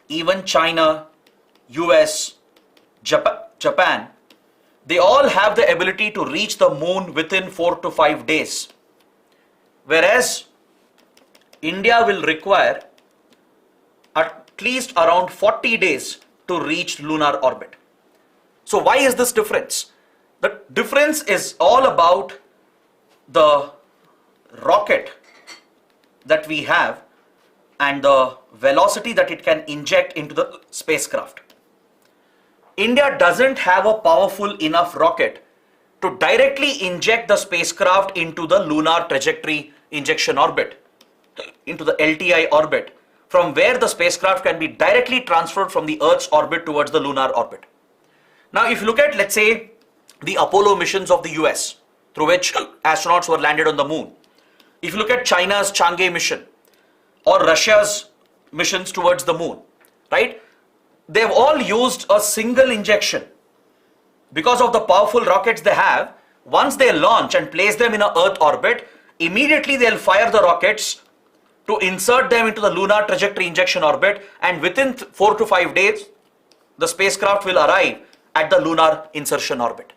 even China, US, Japan, they all have the ability to reach the moon within 4 to 5 days. Whereas India will require at least around 40 days to reach lunar orbit. So why is this difference? The difference is all about the rocket that we have and the velocity that it can inject into the spacecraft. India doesn't have a powerful enough rocket to directly inject the spacecraft into the lunar trajectory injection orbit, into the LTI orbit, from where the spacecraft can be directly transferred from the Earth's orbit towards the lunar orbit. Now, if you look at, let's say, the Apollo missions of the US, through which astronauts were landed on the moon. If you look at China's Chang'e mission or Russia's missions towards the moon, right? They've all used a single injection. Because of the powerful rockets they have, once they launch and place them in an Earth orbit, immediately they'll fire the rockets to insert them into the lunar trajectory injection orbit, and within 4 to 5 days, the spacecraft will arrive at the lunar insertion orbit.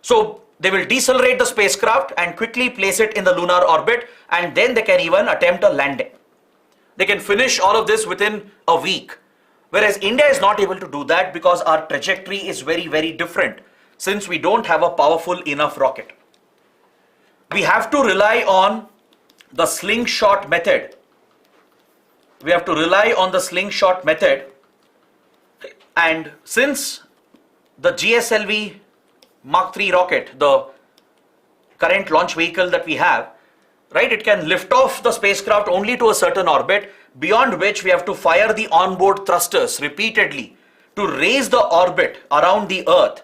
So they will decelerate the spacecraft and quickly place it in the lunar orbit, and then they can even attempt a landing. They can finish all of this within a week. Whereas India is not able to do that because our trajectory is very, very different, since we don't have a powerful enough rocket. We have to rely on the slingshot method. We have to rely on the slingshot method, and since the GSLV Mark III rocket, the current launch vehicle that we have, right, it can lift off the spacecraft only to a certain orbit, beyond which we have to fire the onboard thrusters repeatedly to raise the orbit around the Earth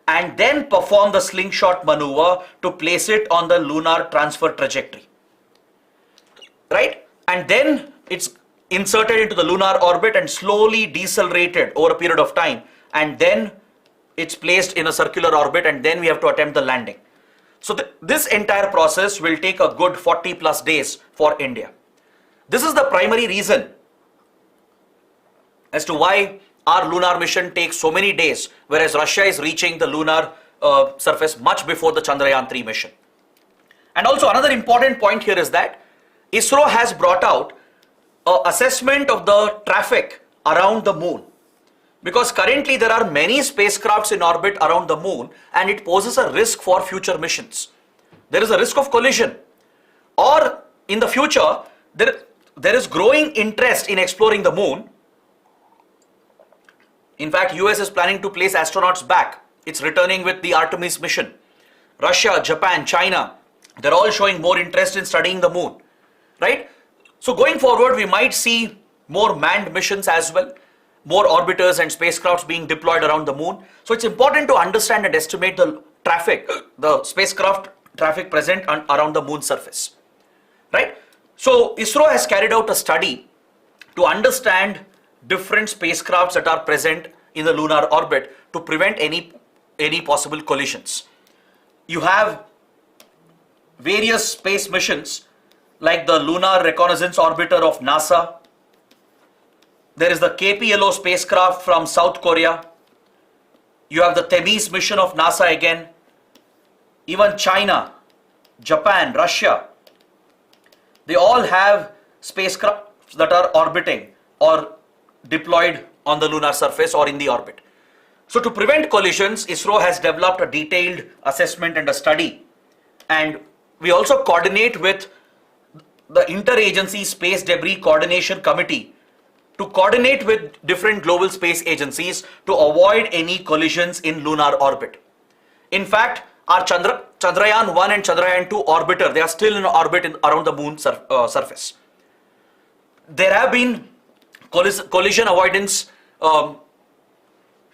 and then perform the slingshot maneuver to place it on the lunar transfer trajectory, right? And then it's inserted into the lunar orbit and slowly decelerated over a period of time, and then it's placed in a circular orbit, and then we have to attempt the landing. So this entire process will take a good 40 plus days for India. This is the primary reason as to why our lunar mission takes so many days, whereas Russia is reaching the lunar surface much before the Chandrayaan 3 mission. And also another important point here is that ISRO has brought out an assessment of the traffic around the moon, because currently there are many spacecrafts in orbit around the moon, and it poses a risk for future missions. There is a risk of collision, or in the future there is growing interest in exploring the moon. In fact, US is planning to place astronauts back. It's returning with the Artemis mission. Russia, Japan, China, they're all showing more interest in studying the moon, right? So going forward, we might see more manned missions as well, more orbiters and spacecrafts being deployed around the moon. So it's important to understand and estimate the traffic, the spacecraft traffic present around the moon surface, right? So ISRO has carried out a study to understand different spacecrafts that are present in the lunar orbit to prevent any possible collisions. You have various space missions like the Lunar Reconnaissance Orbiter of NASA. There is the KPLO spacecraft from South Korea. You have the Themis mission of NASA again. even China, Japan, Russia, they all have spacecrafts that are orbiting or deployed on the lunar surface or in the orbit. So to prevent collisions, ISRO has developed a detailed assessment and a study, and we also coordinate with the Interagency Space Debris Coordination Committee to coordinate with different global space agencies to avoid any collisions in lunar orbit. In fact, our Chandrayaan 1 and Chandrayaan 2 orbiter, they are still in orbit around the moon surface. There have been collision avoidance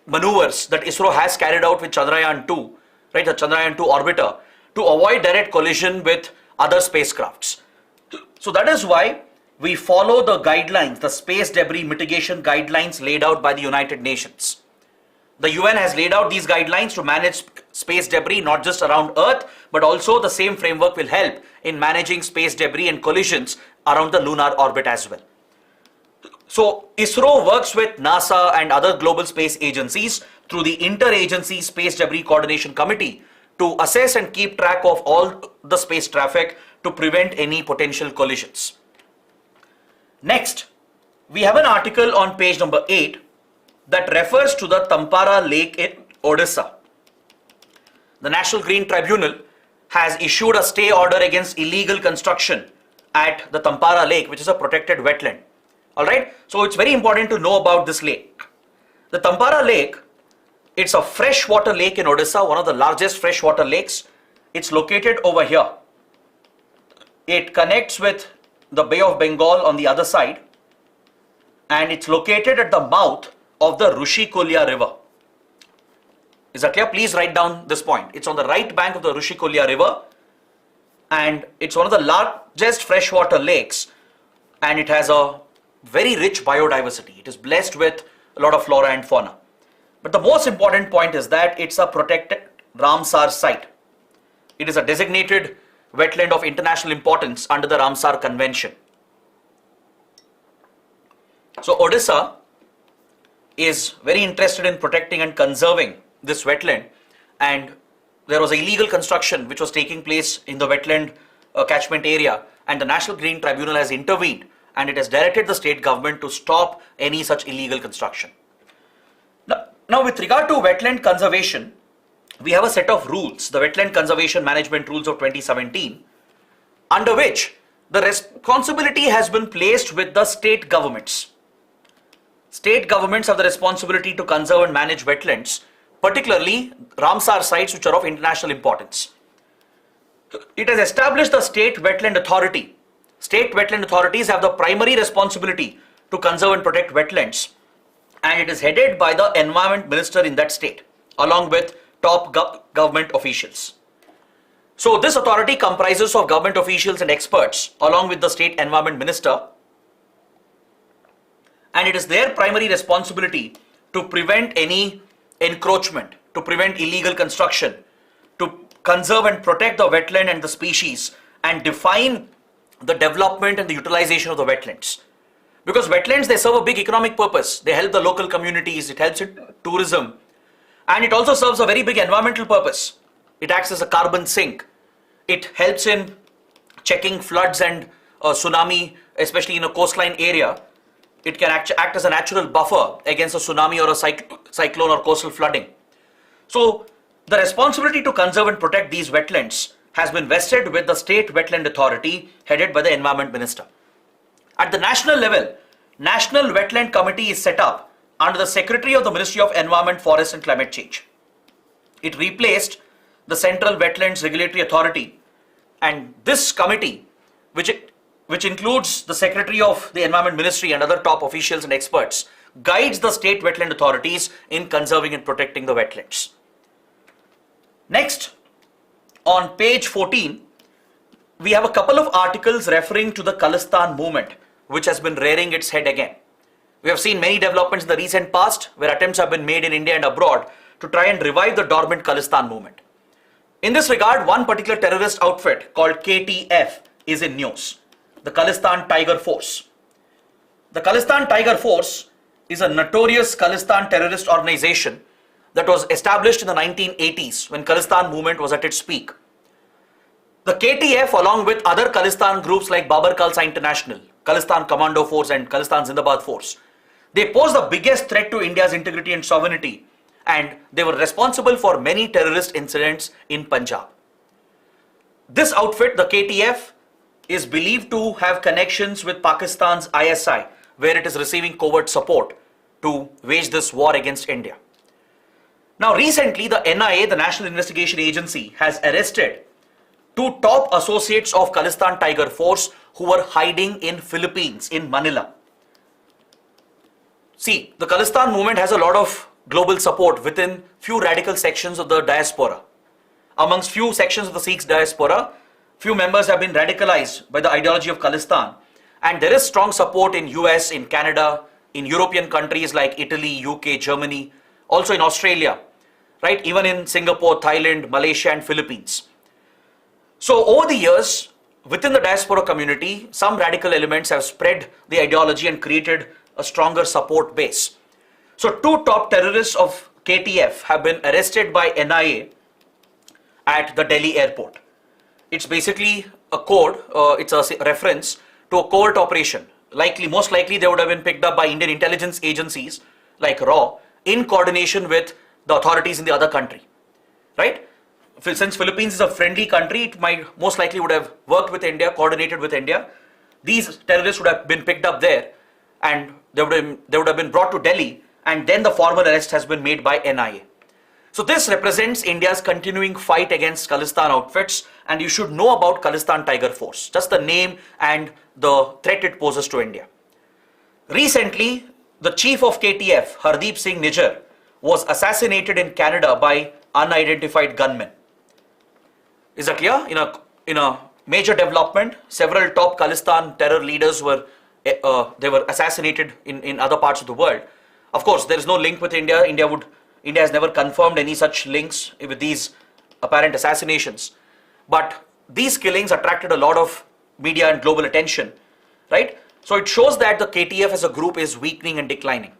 maneuvers that ISRO has carried out with Chandrayaan 2, right, the Chandrayaan 2 orbiter, to avoid direct collision with other spacecrafts. So that is why we follow the guidelines, the space debris mitigation guidelines laid out by the United Nations. The UN has laid out these guidelines to manage space debris not just around Earth, but also the same framework will help in managing space debris and collisions around the lunar orbit as well. So ISRO works with NASA and other global space agencies through the Interagency Space Debris Coordination Committee to assess and keep track of all the space traffic to prevent any potential collisions. Next, we have an article on page number 8 that refers to the Tampara lake in Odisha. The National Green Tribunal has issued a stay order against illegal construction at the Tampara lake, which is a protected wetland. Alright, so it's very important to know about this lake. The Tampara lake, it's a freshwater lake in Odisha, one of the largest freshwater lakes. It's located over here. It connects with the Bay of Bengal on the other side, and it's located at the mouth of the Rushikulya River. Is that clear? Please write down this point. It's on the right bank of the Rushikulya River, and it's one of the largest freshwater lakes, and it has a very rich biodiversity. It is blessed with a lot of flora and fauna. But the most important point is that it's a protected Ramsar site. It is a designated wetland of international importance under the Ramsar Convention. So Odisha is very interested in protecting and conserving this wetland, and there was illegal construction which was taking place in the wetland catchment area, and the National Green Tribunal has intervened and it has directed the state government to stop any such illegal construction. Now with regard to wetland conservation, we have a set of rules, the Wetland Conservation Management Rules of 2017, under which the responsibility has been placed with the state governments. State governments have the responsibility to conserve and manage wetlands, particularly Ramsar sites which are of international importance. It has established the State Wetland Authority. State wetland authorities have the primary responsibility to conserve and protect wetlands, and it is headed by the Environment Minister in that state, along with top government officials. So this authority comprises of government officials and experts along with the state environment minister, and it is their primary responsibility to prevent any encroachment, to prevent illegal construction, to conserve and protect the wetland and the species, and define the development and the utilization of the wetlands. Because wetlands, they serve a big economic purpose. They help the local communities, it helps in tourism, and it also serves a very big environmental purpose. It acts as a carbon sink. It helps in checking floods and tsunami, especially in a coastline area. It can act as a natural buffer against a tsunami or a cyclone or coastal flooding. So the responsibility to conserve and protect these wetlands has been vested with the State Wetland Authority headed by the Environment Minister. At the national level, National Wetland Committee is set up under the Secretary of the Ministry of Environment, Forest and Climate Change. It replaced the Central Wetlands Regulatory Authority, and this committee, which includes the Secretary of the Environment Ministry and other top officials and experts, guides the state wetland authorities in conserving and protecting the wetlands. Next, on page 14, we have a couple of articles referring to the Khalistan movement, which has been rearing its head again. We have seen many developments in the recent past where attempts have been made in India and abroad to try and revive the dormant Khalistan movement. In this regard, one particular terrorist outfit called KTF is in news, the Khalistan Tiger Force. The Khalistan Tiger Force is a notorious Khalistan terrorist organization that was established in the 1980s when Khalistan movement was at its peak. The KTF, along with other Khalistan groups like Babar Khalsa International, Khalistan Commando Force and Khalistan Zindabad Force, they pose the biggest threat to India's integrity and sovereignty, and they were responsible for many terrorist incidents in Punjab. This outfit, the KTF, is believed to have connections with Pakistan's ISI, where it is receiving covert support to wage this war against India. Now recently, the NIA, the National Investigation Agency, has arrested two top associates of Khalistan Tiger Force who were hiding in Philippines, in Manila. See, the Khalistan movement has a lot of global support within few radical sections of the diaspora. Amongst few sections of the Sikh diaspora, few members have been radicalized by the ideology of Khalistan, and there is strong support in US, in Canada, in European countries like Italy, UK, Germany, also in Australia, right? Even in Singapore, Thailand, Malaysia and Philippines. So over the years, within the diaspora community, some radical elements have spread the ideology and created a stronger support base. So two top terrorists of KTF have been arrested by NIA at the Delhi airport. It's basically a code, it's a reference to a covert operation. Most likely they would have been picked up by Indian intelligence agencies like RAW in coordination with the authorities in the other country, right? Since Philippines is a friendly country, it might most likely would have worked with India, coordinated with India. These terrorists would have been picked up there and they would have been brought to Delhi, and then the formal arrest has been made by NIA. So this represents India's continuing fight against Khalistan outfits, and you should know about Khalistan Tiger Force, just the name and the threat it poses to India. Recently, the chief of KTF, Hardeep Singh Nijjar, was assassinated in Canada by unidentified gunmen. Is that clear? In a major development, several top Khalistan terror leaders were assassinated in other parts of the world. Of course, there is no link with India. India has never confirmed any such links with these apparent assassinations. But these killings attracted a lot of media and global attention, right? So it shows that the KTF as a group is weakening and declining.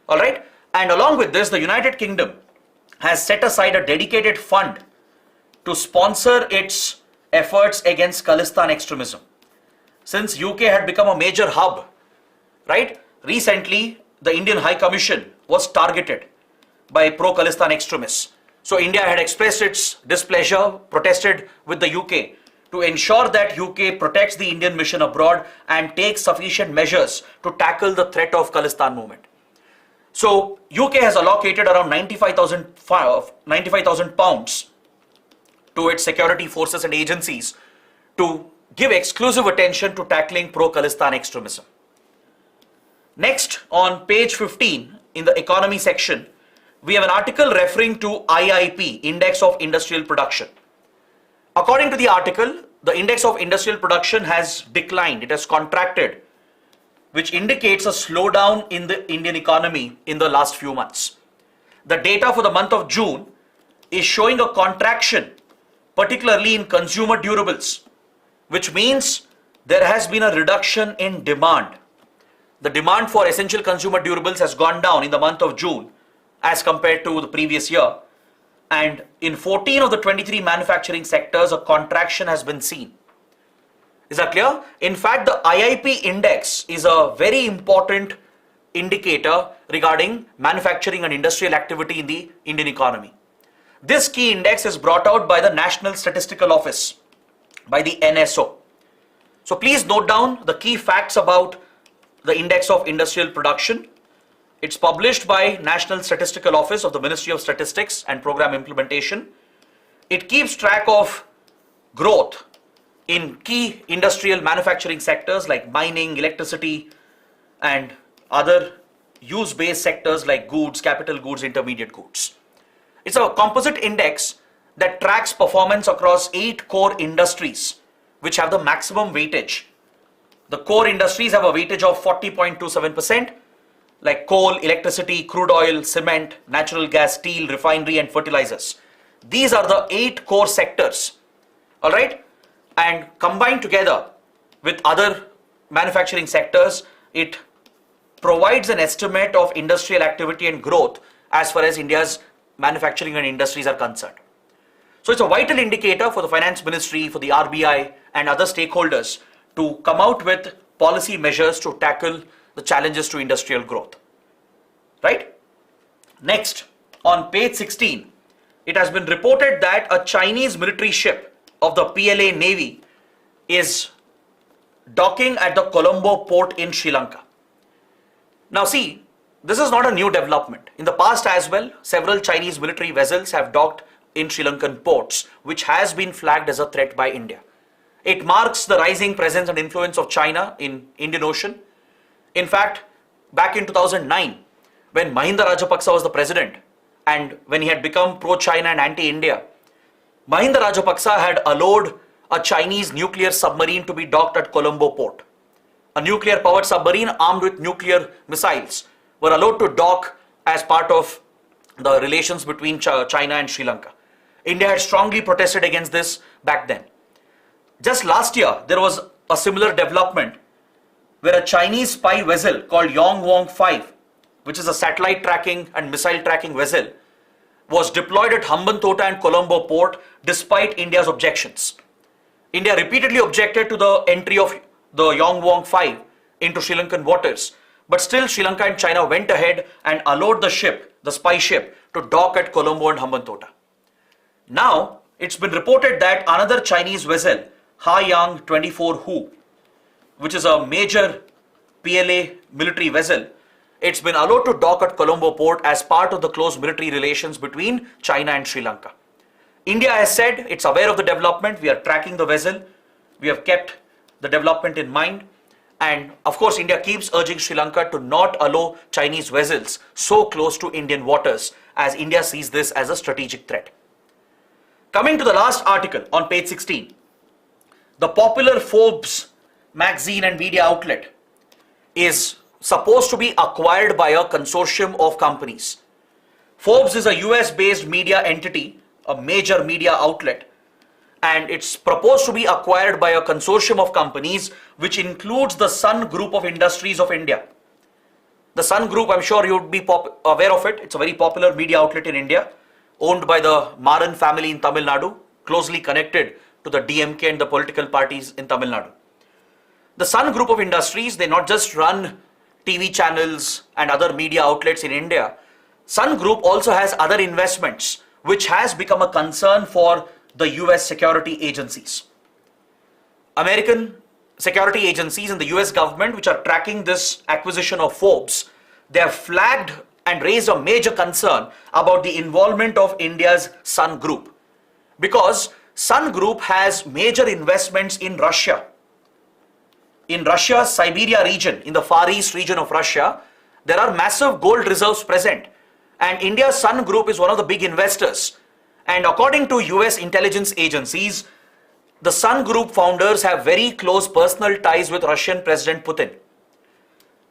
All right? And along with this, the United Kingdom has set aside a dedicated fund to sponsor its efforts against Khalistan extremism. Since UK had become a major hub, right? Recently, the Indian High Commission was targeted by pro-Khalistan extremists. So India had expressed its displeasure, protested with the UK to ensure that UK protects the Indian mission abroad and takes sufficient measures to tackle the threat of Khalistan movement. So UK has allocated around 95,000 pounds to its security forces and agencies to give exclusive attention to tackling pro-Khalistan extremism. Next, on page 15 in the economy section, we have an article referring to IIP, Index of Industrial Production. According to the article, the Index of Industrial Production has declined, it has contracted, which indicates a slowdown in the Indian economy in the last few months. The data for the month of June is showing a contraction, particularly in consumer durables, which means there has been a reduction in demand. The demand for essential consumer durables has gone down in the month of June as compared to the previous year. And in 14 of the 23 manufacturing sectors, a contraction has been seen. Is that clear? In fact, the IIP index is a very important indicator regarding manufacturing and industrial activity in the Indian economy. This key index is brought out by the National Statistical Office, by the NSO. So please note down the key facts about the Index of Industrial Production. It's published by National Statistical Office of the Ministry of Statistics and Program Implementation. It keeps track of growth in key industrial manufacturing sectors like mining, electricity, and other use-based sectors like goods, capital goods, intermediate goods. It's a composite index that tracks performance across 8 core industries which have the maximum weightage. The core industries have a weightage of 40.27%, like coal, electricity, crude oil, cement, natural gas, steel, refinery, and fertilizers. These are the 8 core sectors, all right? And combined together with other manufacturing sectors, it provides an estimate of industrial activity and growth as far as India's manufacturing and industries are concerned. So it's a vital indicator for the finance ministry, for the RBI and other stakeholders to come out with policy measures to tackle the challenges to industrial growth. Right? Next, on page 16, it has been reported that a Chinese military ship of the PLA Navy is docking at the Colombo port in Sri Lanka. Now see, this is not a new development. In the past as well, several Chinese military vessels have docked in Sri Lankan ports, which has been flagged as a threat by India. It marks the rising presence and influence of China in Indian Ocean. In fact, back in 2009, when Mahinda Rajapaksa was the president and when he had become pro-China and anti-India, Mahinda Rajapaksa had allowed a Chinese nuclear submarine to be docked at Colombo port. A nuclear powered submarine armed with nuclear missiles were allowed to dock as part of the relations between China and Sri Lanka. India had strongly protested against this back then. Just last year, there was a similar development where a Chinese spy vessel called Yongwang 5, which is a satellite tracking and missile tracking vessel, was deployed at Hambantota and Colombo port despite India's objections. India repeatedly objected to the entry of the Yongwang 5 into Sri Lankan waters, but still Sri Lanka and China went ahead and allowed the ship, the spy ship, to dock at Colombo and Hambantota. Now, it's been reported that another Chinese vessel, Haiyang 24 Hu, which is a major PLA military vessel, it's been allowed to dock at Colombo port as part of the close military relations between China and Sri Lanka. India has said it's aware of the development. We are tracking the vessel. We have kept the development in mind. And of course, India keeps urging Sri Lanka to not allow Chinese vessels so close to Indian waters, as India sees this as a strategic threat. Coming to the last article on page 16, the popular Forbes magazine and media outlet is supposed to be acquired by a consortium of companies. Forbes is a US-based media entity, a major media outlet, and it's proposed to be acquired by a consortium of companies which includes the Sun Group of Industries of India. The Sun Group, I'm sure you would be aware of it. It's a very popular media outlet in India, owned by the Maran family in Tamil Nadu, closely connected to the DMK and the political parties in Tamil Nadu. The Sun Group of Industries, they not just run TV channels and other media outlets in India. Sun Group also has other investments, which has become a concern for the US security agencies. American security agencies and the US government, which are tracking this acquisition of Forbes, they have flagged and raised a major concern about the involvement of India's Sun Group, because Sun Group has major investments in Russia. In Russia's Siberia region, in the Far East region of Russia, there are massive gold reserves present, and India's Sun Group is one of the big investors. And according to US intelligence agencies, the Sun Group founders have very close personal ties with Russian President Putin.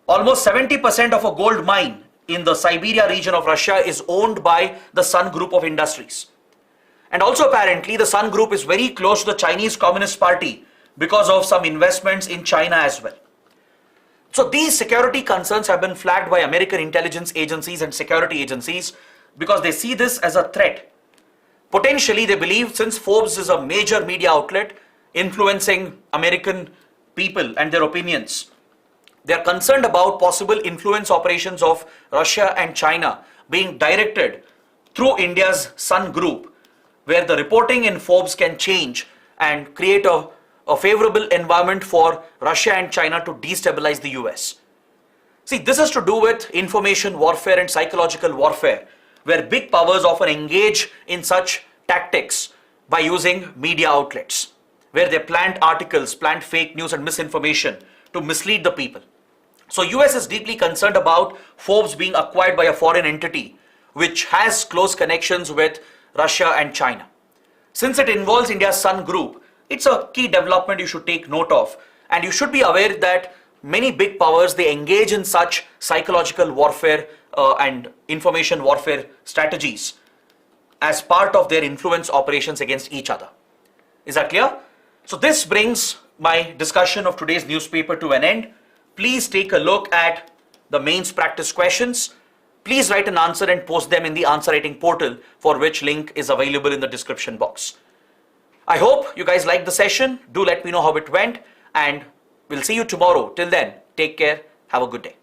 Almost 70% of a gold mine in the Siberia region of Russia is owned by the Sun Group of Industries. And also apparently the Sun Group is very close to the Chinese Communist Party because of some investments in China as well. So these security concerns have been flagged by American intelligence agencies and security agencies because they see this as a threat. Potentially, they believe, since Forbes is a major media outlet influencing American people and their opinions, they are concerned about possible influence operations of Russia and China being directed through India's Sun Group, where the reporting in Forbes can change and create a favorable environment for Russia and China to destabilize the US. See, this has to do with information warfare and psychological warfare, where big powers often engage in such tactics by using media outlets, where they plant articles, plant fake news and misinformation to mislead the people. So US is deeply concerned about Forbes being acquired by a foreign entity which has close connections with Russia and China. Since it involves India's Sun Group, it's a key development you should take note of, and you should be aware that many big powers, they engage in such psychological warfare and information warfare strategies as part of their influence operations against each other. Is that clear? So this brings my discussion of today's newspaper to an end. Please take a look at the mains practice questions. please write an answer and post them in the answer writing portal, for which link is available in the description box. I hope you guys liked the session. Do let me know how it went, and we'll see you tomorrow. Till then, take care. Have a good day.